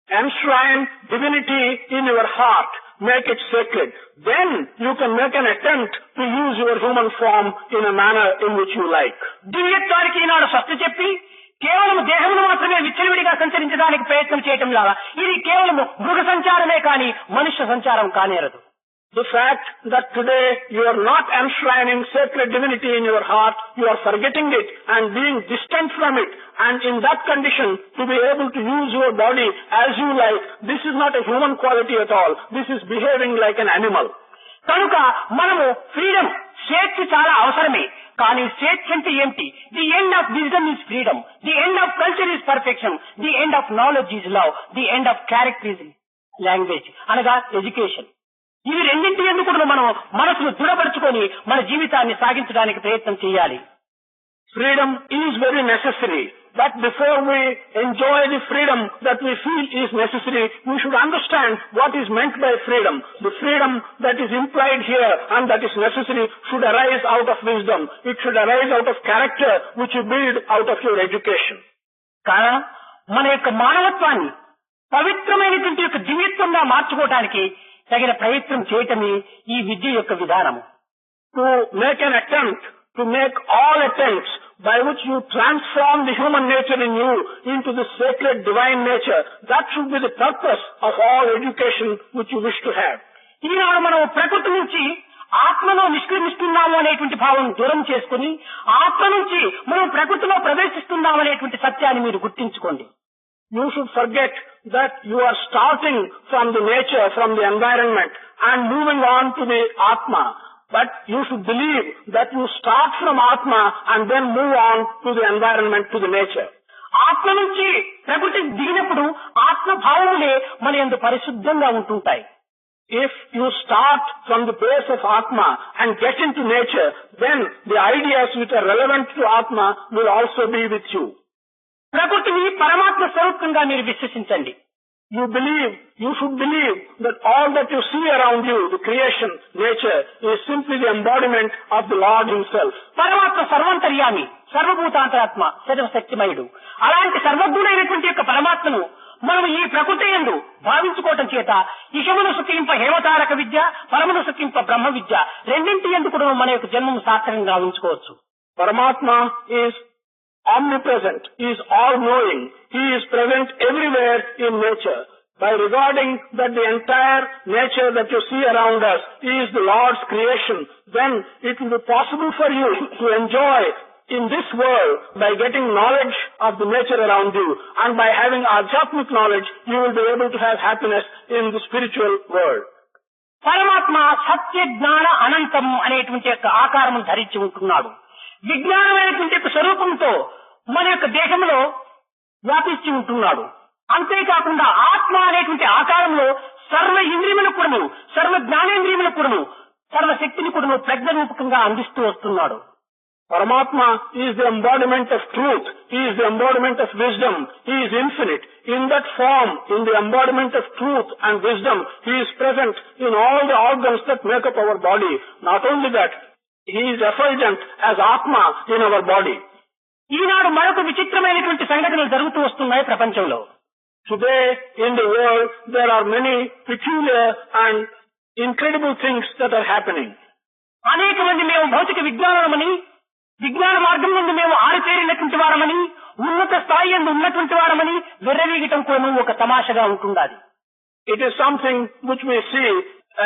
Enshrine divinity in your heart. Make it sacred. Then you can make an attempt to use your human form in a manner in which you like. దివ్యత్వానికి ఈనాడు స్వస్థ చెప్పి కేవలం దేహంలో మాత్రమే విచ్చలవిడిగా సంచరించడానికి ప్రయత్నం చేయటం లాగా ఇది కేవలం మృగ సంచారమే కానీ మనుష్య సంచారం కానేరదు. The fact that today you are not enshrining sacred divinity in your heart, you are forgetting it and being distant from it, and in that condition to be able to use your body as you like, this is not a human quality at all. This is behaving like an animal. కనుక మనము freedom, స్వేచ్ఛ చాలా అవసరమే. కానీ స్వేచ్ఛ అంటే ఏమిటి? The end of wisdom is freedom, the end of culture is perfection, the end of knowledge is love, the end of character is language అనగా ఎడ్యుకేషన్. ఇవి రెండింటి ఎందుకు మనం మనసును దృఢపరుచుకొని మన జీవితాన్ని సాగించడానికి ప్రయత్నం చేయాలి. Freedom is very necessary. But before we enjoy the freedom that we feel is necessary, we should understand what is meant by freedom. The freedom that is implied here and that is necessary should arise out of wisdom. It should arise out of character which you build out of your education. కారణం మన యొక్క మానవత్వాన్ని పవిత్రమైనటువంటి యొక్క దివ్యత్వంగా మార్చుకోవడానికి తగిన ప్రయత్నం చేయటమే ఈ విద్య యొక్క విధానము. To make an attempt, to make all attempts by which you transform the human nature in you into the sacred divine nature, that should be the purpose of all education which you wish to have. ఈనాడు మనం ప్రకృతి నుంచి ఆత్మలో నిష్క్రమిస్తున్నాము అనేటువంటి భావం దూరం చేసుకుని ఆత్మ నుంచి మనం ప్రకృతిలో ప్రవేశిస్తున్నాము అనేటువంటి సత్యాన్ని మీరు గుర్తించుకోండి. You should forget that you are starting from the nature, from the environment and moving on to the Atma. But you should believe that you start from Atma and then move on to the environment, to the nature. ఆత్మ నుంచి ప్రకృతి దిగినప్పుడు ఆత్మ భావములే మన యందు పరిశుద్ధంగా ఉంటుంటాయి. If you start from the base of Atma and get into nature, then the ideas which are relevant to Atma will also be with you. ప్రకృతిని పరమాత్మ స్వరూపంగా మీరు విశ్వసించండి. You should believe that all that you see around you, the creation, nature, is simply the embodiment of the Lord Himself. పరమాత్మ సర్వాంతర్యామి, సర్వభూతాంతరాత్మ, సర్వశక్తిమయుడు. అలాంటి సర్వజ్ఞుడైనటువంటి యొక్క పరమాత్మను మనం ఈ ప్రకృతి యందు భావించుకోవటం చేత ఇషమును సుఖింప హేమతారక విద్య, పరమును సుఖింప బ్రహ్మ విద్య రెండింటి యందు కూడా మన యొక్క జన్మను సార్థకంగా ఉంచుకోవచ్చు. Paramatma is omnipresent, He is all-knowing, He is present everywhere in nature. By regarding that the entire nature that you see around us is the Lord's creation, then it will be possible for you to enjoy in this world by getting knowledge of the nature around you, and by having Adhyatmic knowledge, you will be able to have happiness in the spiritual world. పరమాత్మ సత్య జ్ఞాన అనంతం అనేటువంటి యొక్క ఆకారము ధరించి ఉంటున్నాడు. విజ్ఞానమైనటువంటి యొక్క స్వరూపంతో మన యొక్క దేహంలో వ్యాపించి ఉంటున్నాడు. అంతేకాకుండా ఆత్మ అనేటువంటి ఆకారంలో సర్వ ఇంద్రియములకు కూడాను, సర్వ జ్ఞానేంద్రియములకు కూడాను, సర్వ శక్తిని కూడాను ప్రజ్ఞ రూపకంగా అందిస్తూ వస్తున్నాడు. Paramatma is the embodiment of truth. He is the embodiment of wisdom. He is infinite. In that form, in the embodiment of truth and wisdom, He is present in all the organs that make up our body. Not only that, He is effulgent as Atma in our body. ఈనాడు మరొక విచిత్రమైనటువంటి సంఘటనలు జరుగుతూ వస్తున్నాయి ప్రపంచంలో. Today, in the world, there are many peculiar and incredible things that are happening. అనేక మంది మేము భౌతిక విజ్ఞానమని, విజ్ఞాన మార్గం నుండి మేము ఆరితేరినటువంటి వారమని, ఉన్నత స్థాయి యందు ఉన్నటువంటి వారమని వెర్రవీగటం కూడా ఒక తమాషగా ఉంటుండాలి. It is something which we see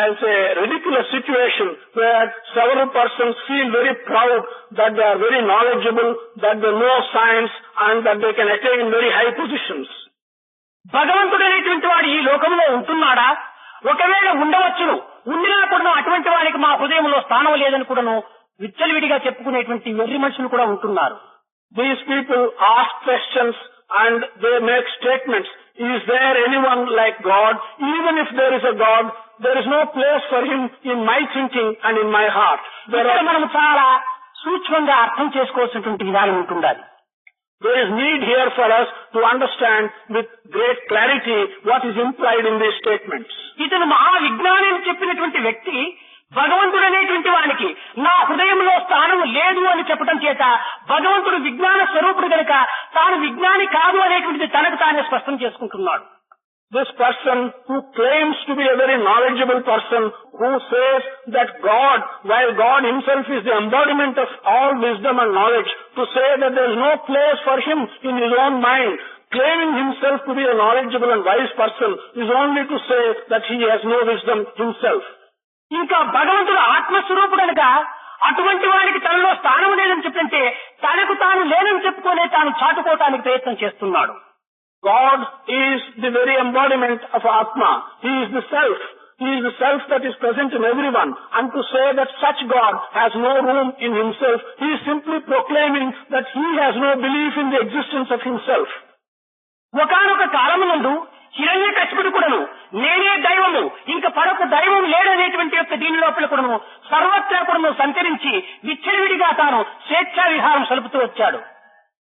as a ridiculous situation where several persons feel very proud that they are very knowledgeable, that they know science and that they can attain very high positions. భగవంతుడు అనేటువంటి వాడు ఈ లోకంలో ఉంటున్నాడా? ఒకవేళ ఉండవచ్చును, ఉండినా కూడా అటువంటి వారికి మా హృదయంలో స్థానం లేదని కూడాను విచ్చలవిడిగా చెప్పుకునేటువంటి వెర్రి మనుషులు కూడా ఉంటున్నారు. These people ask questions and they make statements. Is there anyone like God? Even if there is a God, there is no place for Him in my thinking and in my heart. మనం చాలా సూక్ష్మంగా అర్థం చేసుకోవాల్సినటువంటి విధానం ఉంటుండాలి. There is need here for us to understand with great clarity what is implied in these statements. ఇతను మహా విజ్ఞాని అని చెప్పినటువంటి వ్యక్తి భగవంతుడు అనేటువంటి వానికి నా హృదయంలో స్థానం లేదు అని చెప్పడం చేత భగవంతుడు విజ్ఞాన స్వరూపుడు కనుక తాను విజ్ఞాని కాదు అనేటువంటిది తనకు తానే స్పష్టం చేసుకుంటున్నాడు. This person who claims to be a very knowledgeable person, who says that God, while God Himself is the embodiment of all wisdom and knowledge, to say that there is no place for him in his own mind, claiming himself to be a knowledgeable and wise person, is only to say that he has no wisdom himself. ఇంకా భగవంతుడు ఆత్మస్వరూపుడు అనగా అటువంటి వారికి తనలో స్థానం లేదని చెప్తుంటే తనకు తాను లేనని చెప్పుకునే తాను చాటుకోవటానికి ప్రయత్నం చేస్తున్నాడు. God is the very embodiment of Atma. He is the self. He is the self that is present in everyone. And to say that such God has no room in himself, he is simply proclaiming that he has no belief in the existence of himself. ఒకానొక కాలమునందు హిరణ్యకశిపుడు కూడాను నేనే దైవము ఇంక పరొక దైవం లేడనేటువంటి యొక్క దీని లోపల కూడాను సర్వత్రా కూడాను సంచరించి విచ్చలవిడిగా తాను స్వేచ్ఛా విహారం సలుపుతూ వచ్చాడు.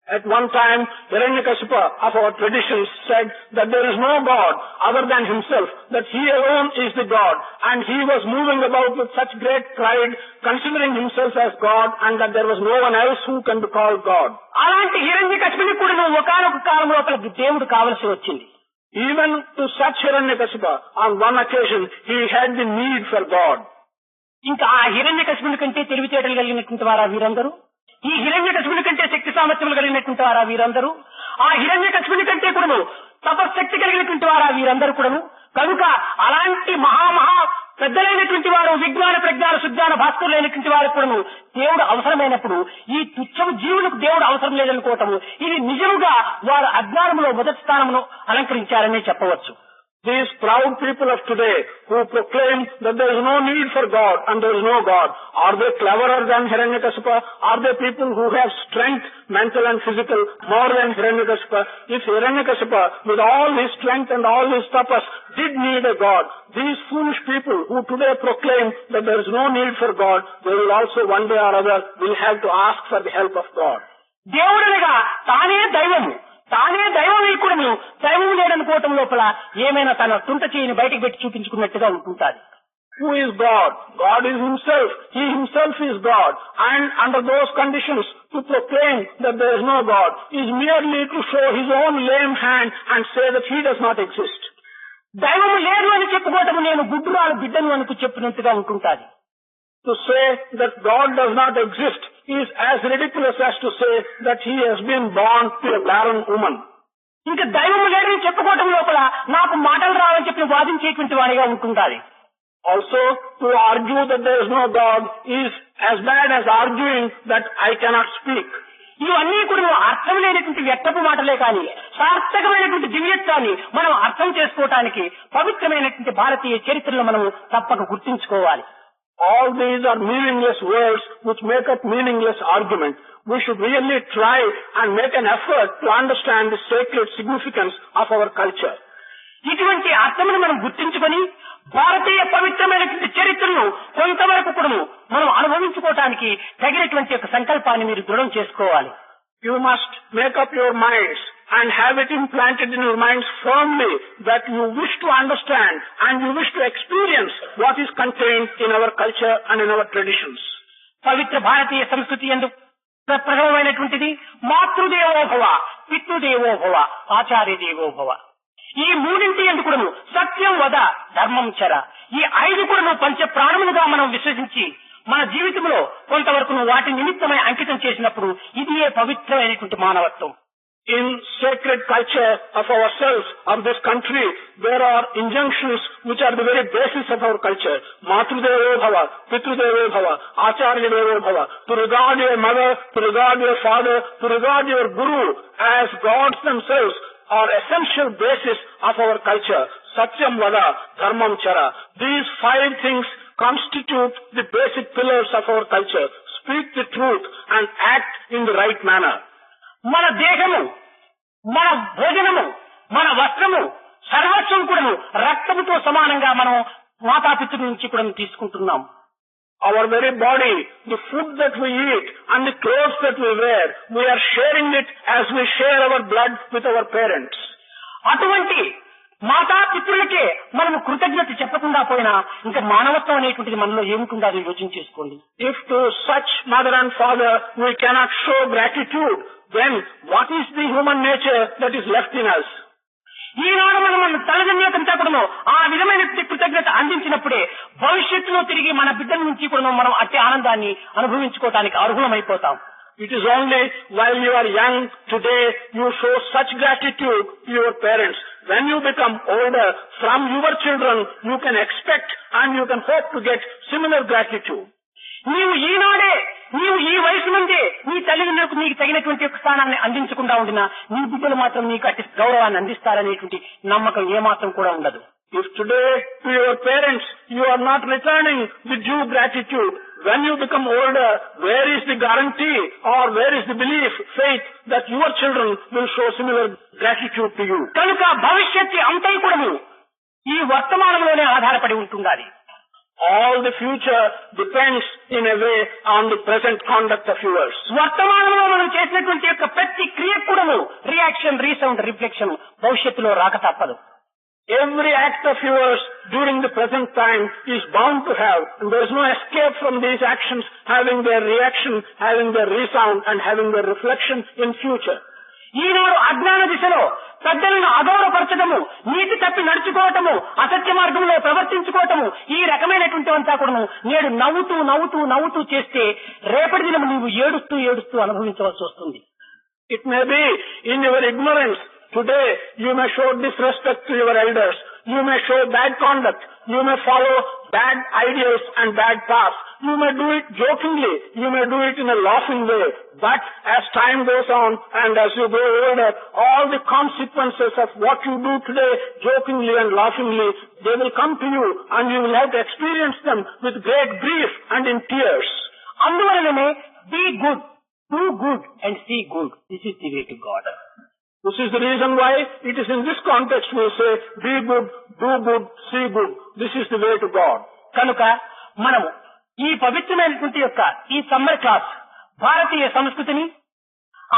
At one time, Hiranyakashipa of our traditions said that there is no God other than himself, that he alone is the God, and he was moving about with such great pride, considering himself as God, and that there was no one else who can be called God. అలాంటి హిరణ్యకశిపుని కూడా ఒకానొక కాలం లోపల దేవుడు కావలసి వచ్చింది. Even to such Hiranyakashipa, on one occasion, he had the need for God. ఇంకా ఆ హిరణ్యకశిపుని కంటే తెలివితేటలు కలిగినటువంటి వారా వీరందరూ? ఈ హిరణ్యకశిపుని కంటే శక్తి సామర్థ్యములు కలిగినటువంటి వారా వీరందరూ? ఆ హిరణ్యకశిపుని కంటే కూడాను తపశక్తి కలిగినటువంటి వారా వీరందరూ కూడాను? కనుక అలాంటి మహా పెద్దలైనటువంటి వారు విజ్ఞాన ప్రజ్ఞాన సుజ్ఞాన భాస్కరులైనటువంటి వారు కూడాను దేవుడు అవసరమైనప్పుడు ఈ తుచ్చము జీవులకు దేవుడు అవసరం లేదనుకోవటము ఇది నిజముగా వారు అజ్ఞానంలో మొదటి స్థానమును అలంకరించారనే చెప్పవచ్చు. These proud people of today who proclaim that there is no need for God and there is no God, are they cleverer than Hiranyakashipa? Are they people who have strength, mental and physical, more than Hiranyakashipa? If Hiranyakashipa, with all his strength and all his tapas, did need a God, these foolish people who today proclaim that there is no need for God, they will also one day or other will have to ask for the help of God. దేవుడనగా తానే దైవము, తానే దైవమీకుడును, దైవం లేదనుకోవటం లోపల ఏమైనా తన తుంట చేయని బయటకు పెట్టి చూపించుకున్నట్టుగా ఉంటుంటాది. Who is God? God is himself. He himself is God. And under those conditions, to proclaim that there is no God is merely to show his own lame hand and say that he does not exist. దైవము లేదు అని చెప్పుకోవటము నేను గుడ్డురాలు బిడ్డను అని చెప్పినట్టుగా ఉంటుంటాది. To say that God does not exist is as ridiculous as to say that he has been born to a barren woman. ఇంకా దైవము లేదని చెప్పుకోవటం లోపల నాకు మాటలు రావని చెప్పి వాదించేటువంటి వాడిగా ఉంటుంటాది. Also, to argue that there is no God is as bad as arguing that I cannot speak. ఇవన్నీ కూడా అర్థం లేనటువంటి వ్యక్తపు మాటలే కానీ సార్థకమైనటువంటి దివ్యత్వాన్ని మనం అర్థం చేసుకోవటానికి పవిత్రమైనటువంటి భారతీయ చరిత్రలో మనం తప్పక గుర్తించుకోవాలి. All these are meaningless words which make up meaningless argument. we should really try and make an effort to understand the sacred significance of our culture. ఇటువంటి అర్థమును మనం గుర్తించుకొని భారతీయ పవిత్రమైనటువంటి చరిత్రను కొంతవరకు కూడా మనం అనుభవించుకోవటానికి తగినటువంటి ఒక సంకల్పాన్ని మీరు దృఢం చేసుకోవాలి. You must make up your minds and have it implanted in your minds firmly that you wish to understand and you wish to experience what is contained in our culture and in our traditions. పవిత్ర భారతీయ సంస్కృతి యందు ప్రథమమైనటువంటిది మాతృదేవోభవ, పితృదేవోభవ, ఆచార్య దేవోభవ. ఈ మూడింటి యందు కూడాను సత్యం వద, ధర్మం చర, ఈ ఐదు కూడాను పంచ ప్రాణములుగా మనం విశ్వసించి మన జీవితంలో కొంతవరకు వాటి నిమిత్తమై అంకితం చేసినప్పుడు ఇది పవిత్రమైనటువంటి మానవత్వం. In sacred culture of ourselves, of this country, there are injunctions which are the very basis of our culture. Matrudevo bhava, Pitrudevo bhava, Acharya Devo bhava. To regard your mother, to regard your father, to regard your guru as gods themselves are essential basis of our culture. Satyam vada, dharmam chara. These 5 things constitute the basic pillars of our culture. Speak the truth and act in the right manner. మన దేహము, మన భోజనము, మన వస్త్రము, సర్వస్వం కూడా రక్తముతో సమానంగా మనం మాతాపితృల నుంచి కూడా తీసుకుంటున్నాం. Our very body, the food that we eat and the clothes that we wear, we are sharing it as we share our blood with our parents. అటువంటి మాతాపితృలకే మనం కృతజ్ఞత చెప్పకుండా పోయినా ఇంకా మానవత్వం అనేటువంటిది మనలో ఏముంటుందో అది యోచన చేసుకోండి. If to such mother and father we cannot show gratitude, then what is the human nature that is left in us? ఈనాడు మనం మన తల్లిదండ్రులకంతా కూడా ఆ విధమైన కృతజ్ఞత అందించినప్పుడే భవిష్యత్తులో తిరిగి మన బిడ్డల నుంచి కూడా మనం అట్టి ఆనందాన్ని అనుభవించుకోవడానికి అర్హులమైపోతాం. It is only while you are young today you show such gratitude to your parents. When you become older, from your children you can expect and you can hope to get similar gratitude. నీవు ఈనాడే, నీవు ఈ వయసు నుండే నీ తల్లిదండ్రులకు నీకు తగినటువంటి ఒక స్థానాన్ని అందించకుండా ఉండినా నీ బిడ్డలు మాత్రం నీకు అట్టి గౌరవాన్ని అందిస్తారనేటువంటి నమ్మకం ఏమాత్రం కూడా ఉండదు. If today to your parents you are not returning the due gratitude, when you become older, where is the guarantee or where is the belief, faith that your children will show similar gratitude to you? కనుక భవిష్యత్తు అంతా కూడా ఈ వర్తమానంలోనే ఆధారపడి ఉంటుండాలి. All the future depends in a way on the present conduct of yours. వర్తమానంలో మనం చేసినటువంటి యొక్క ప్రతి క్రియ కూడా రియాక్షన్, రీసౌండ్, రిఫ్లెక్షన్ భవిష్యత్తులో రాక తప్పదు. Every act of yours during the present time is bound to have, and there is no escape from these actions having their reaction, having their resound and having their reflection in future. ఈనాడు అజ్ఞాన దిశలో పెద్దలను అగౌరవపరచడము, నీతి తప్పి నడుచుకోవటము, అసత్య మార్గంలో ప్రవర్తించుకోవటము, ఈ రకమైనటువంటి అంతా కూడా నేడు నవ్వుతూ నవ్వుతూ నవ్వుతూ చేస్తే రేపటి దినం నీవు ఏడుస్తూ ఏడుస్తూ అనుభవించవలసి వస్తుంది. It may be in your ignorance. Today you may show disrespect to your elders. You may show bad conduct. You may follow bad ideas and bad paths. You may do it jokingly. You may do it in a laughing way. But as time goes on and as you grow older, all the consequences of what you do today jokingly and laughingly, they will come to you and you will have to experience them with great grief and in tears. అందువలనే be good, do good and see good. This is the way to God. This is the reason why it is in this context we say, be good, do good, see good. This is the way to God. కనుక మనము ఈ పవిత్రమైనటువంటి యొక్క ఈ summer class భారతీయ సంస్కృతిని,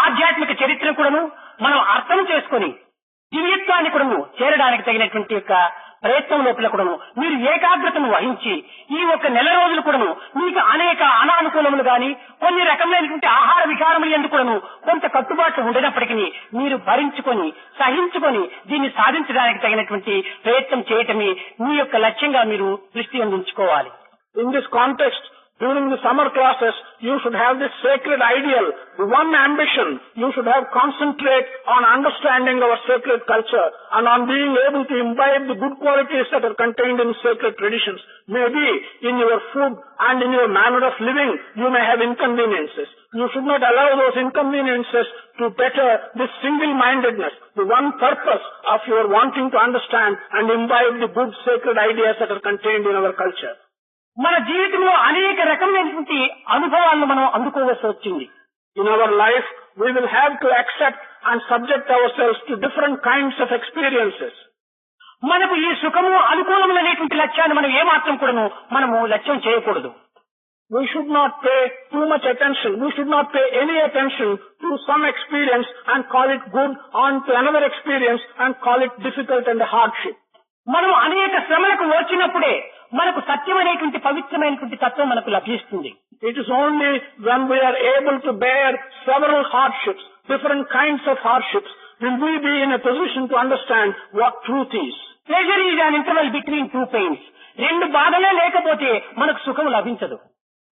ఆధ్యాత్మిక చరిత్ర కూడాను మనం అర్థం చేసుకుని దివ్యత్వాన్ని కూడాను చేరడానికి తగినటువంటి యొక్క ప్రయత్నం లోపల కూడాను మీరు ఏకాగ్రతను వహించి ఈ ఒక నెల రోజులు కూడాను మీకు అనేక అనానుకూలములు గాని కొన్ని రకమైనటువంటి ఆహార వికారములు ఎందుకు కూడాను కొంత కట్టుబాట్లు ఉండినప్పటికీ మీరు భరించుకొని సహించుకొని దీన్ని సాధించడానికి తగినటువంటి ప్రయత్నం చేయటమే మీ యొక్క లక్ష్యంగా మీరు దృష్టి ఉంచుకోవాలి. In this context, during the summer classes, you should have this sacred ideal, the one ambition. You should have concentrate on understanding our sacred culture and on being able to imbibe the good qualities that are contained in sacred traditions. Maybe in your food and in your manner of living, you may have inconveniences. You should not allow those inconveniences to better this single-mindedness, the one purpose of your wanting to understand and imbibe the good sacred ideas that are contained in our culture. మన జీవితంలో అనేక రకమైనటువంటి అనుభవాలను మనం అందుకోవాల్సి వచ్చింది. In our life, we will have to accept and subject ourselves to different kinds of experiences. మనకు ఈ సుఖము అనుకూలమైనటువంటి లక్ష్యాన్ని మనం ఏమాత్రం కూడాను మనము లక్ష్యం చేయకూడదు. We should not pay too much attention. We should not pay any attention to some experience and call it good, on to another experience and call it difficult and a hardship. మనం అనేక శ్రమలకు వచ్చినప్పుడే మనకు సత్యమైనటువంటి పవిత్రమైనటువంటి తత్వం మనకు లభిస్తుంది. It is only when we are able to bear several hardships, different kinds of hardships, will we be in a position to understand what truth is. Pleasure is an interval between two pains. రెండు బాధలే లేకపోతే మనకు సుఖం లభించదు.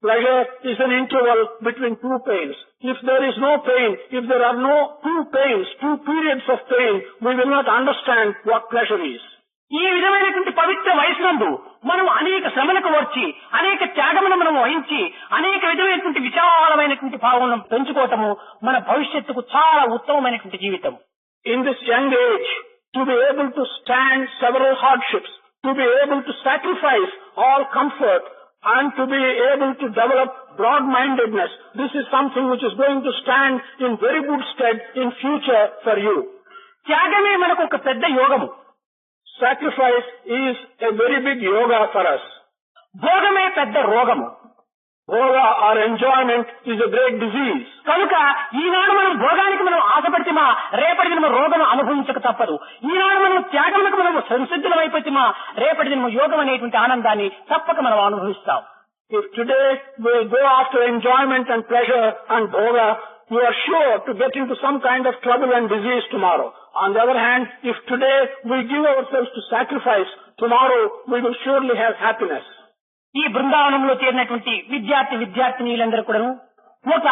Pleasure is an interval between two pains. If there is no pain, if there are no two pains, two periods of pain, we will not understand what pleasure is. ఈ విధమైనటువంటి పవిత్ర వయసునందు మనం అనేక శ్రమలకు వచ్చి అనేక త్యాగమును మనం వహించి అనేక విధమైనటువంటి విశాలమైనటువంటి భావనను పెంచుకోవటము మన భవిష్యత్తుకు చాలా ఉత్తమమైనటువంటి జీవితం. In this young age, to be able to stand several hardships, to be able to sacrifice all comfort, and to be able to develop broad-mindedness, this is something which is going to stand in very good stead in future for you. త్యాగమే మనకు ఒక పెద్ద యోగము. Sacrifice is a very big yoga for us. భోగమే పెద్ద రోగము. Bhoga or enjoyment is a great disease. కనుక ఈనాడు మనం భోగానికి మనం ఆశపడితేమా రేపటి దినము రోగం అనుభవించక తప్పదు. ఈనాడు మనం త్యాగములకు మనం సంసిద్ధులం అయిపోతేమా రేపటి దినము యోగం అనేటువంటి ఆనందాన్ని తప్పక మనం అనుభవిస్తాం. If today we go after enjoyment and pleasure and bhoga, you are sure to get into some kind of trouble and disease tomorrow. On the other hand, if today we give ourselves to sacrifice, tomorrow we will surely have happiness. ఈ బృందావనంలో చేరినటువంటి విద్యార్థినీలందరూ కూడా ఒక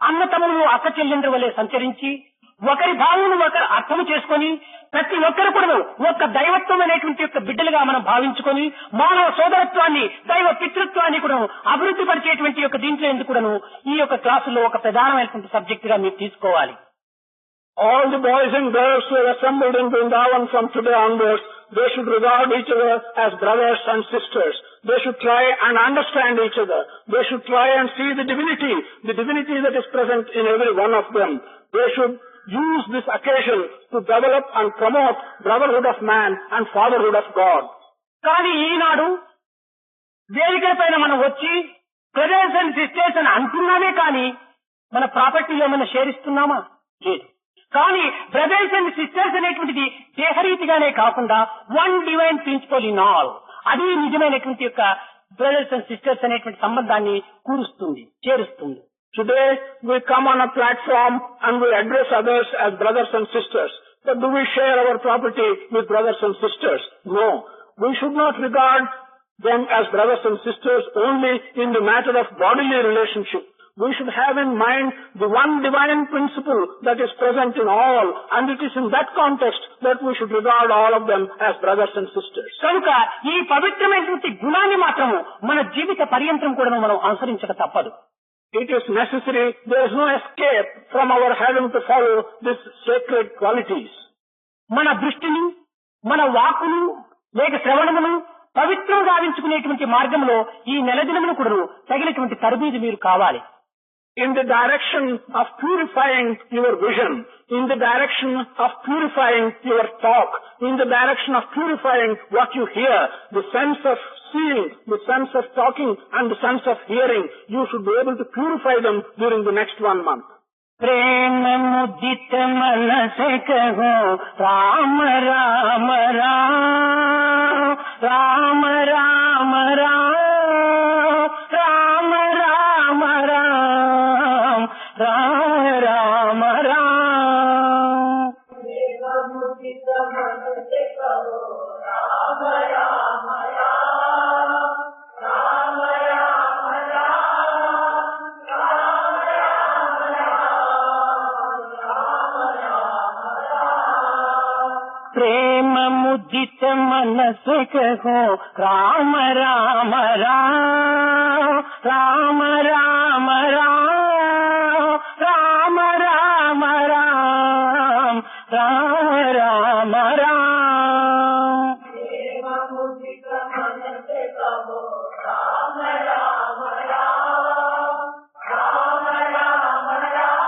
అన్నతమ్ములు అక్క చెల్లెండ్రు వలె సంచరించి ఒకరి భావమును ఒకరు అర్థం చేసుకొని ప్రతి ఒక్కరు కూడా ఒక దైవత్వం అనేటువంటి యొక్క బిడ్డలుగా మనం భావించుకొని మానవ సోదరత్వాన్ని దైవ పితృత్వాన్ని కూడా అభివృద్ధి పరిచేటువంటి యొక్క దీంట్లో ఎందుకు కూడాను ఈ యొక్క క్లాసులో ఒక ప్రధానమైనటువంటి సబ్జెక్ట్ గా మీరు తీసుకోవాలి. All the boys and girls who are assembled in Vrindavan from today onwards, they should regard each other as brothers and sisters. They should try and understand each other. They should try and see the divinity that is present in every one of them. They should use this occasion to develop and promote brotherhood of man and fatherhood of God. కానీ ఈనాడు వేదికల పైన మనం వచ్చి brothers and sisters అని అంటున్నామే కానీ మన ప్రాపర్టీలో మనం share ఇస్తున్నామా? లేదు. కానీ బ్రదర్స్ అండ్ సిస్టర్స్ అనేటువంటిది దేహరీతిగానే కాకుండా one divine principle in all, అది నిజమైనటువంటి యొక్క బ్రదర్స్ అండ్ సిస్టర్స్ అనేటువంటి సంబంధాన్ని కూరుస్తుంది, చేరుస్తుంది. Today we come on a platform and we address others as brothers and sisters. But do we share our property with brothers and sisters? No. We should not regard them as brothers and sisters only in the matter of bodily relationship. We should have in mind the one divine principle that is present in all, and it is in that context that we should regard all of them as brothers and sisters. కనుక ఈ పవిత్రమైనటువంటి గుణాన్ని మాత్రము మన జీవిత పర్యంతం కూడా మనం అనుసరించక తప్పదు. It is necessary, there is no escape from our having to follow these sacred qualities. మన దృష్టిని, మన వాక్కును లేక శ్రవణమును పవిత్రం గావించుకునేటువంటి మార్గంలో ఈ నెలదినమును కూడా తగినటువంటి తరబీదు మీరు కావాలి. In the direction of purifying your vision, in the direction of purifying your talk, in the direction of purifying what you hear, the sense of seeing, the sense of talking and the sense of hearing, you should be able to purify them during the next 1 month. प्रेम मुदित मन से कहो राम राम राम, राम राम राम, राम राम राम, राम राम राम. प्रेम मुदित मन से कहो राम राम राम, राम राम राम, राम राम राम. प्रेम मुदित मन से कहो राम राम राम, राम राम राम, राम राम राम, राम राम राम. प्रेम मुदित मन से कहो राम राम राम, राम राम राम.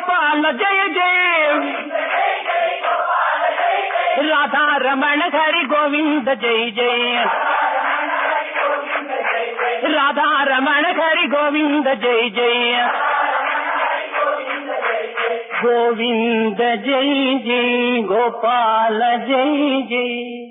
గోపాల జయ జయ రాధా రమణ హరి గోవింద జయ జయ రాధా రమణ హరి గోవింద జయ జయ గోవింద జయ జయ గోపాల జయ జయ.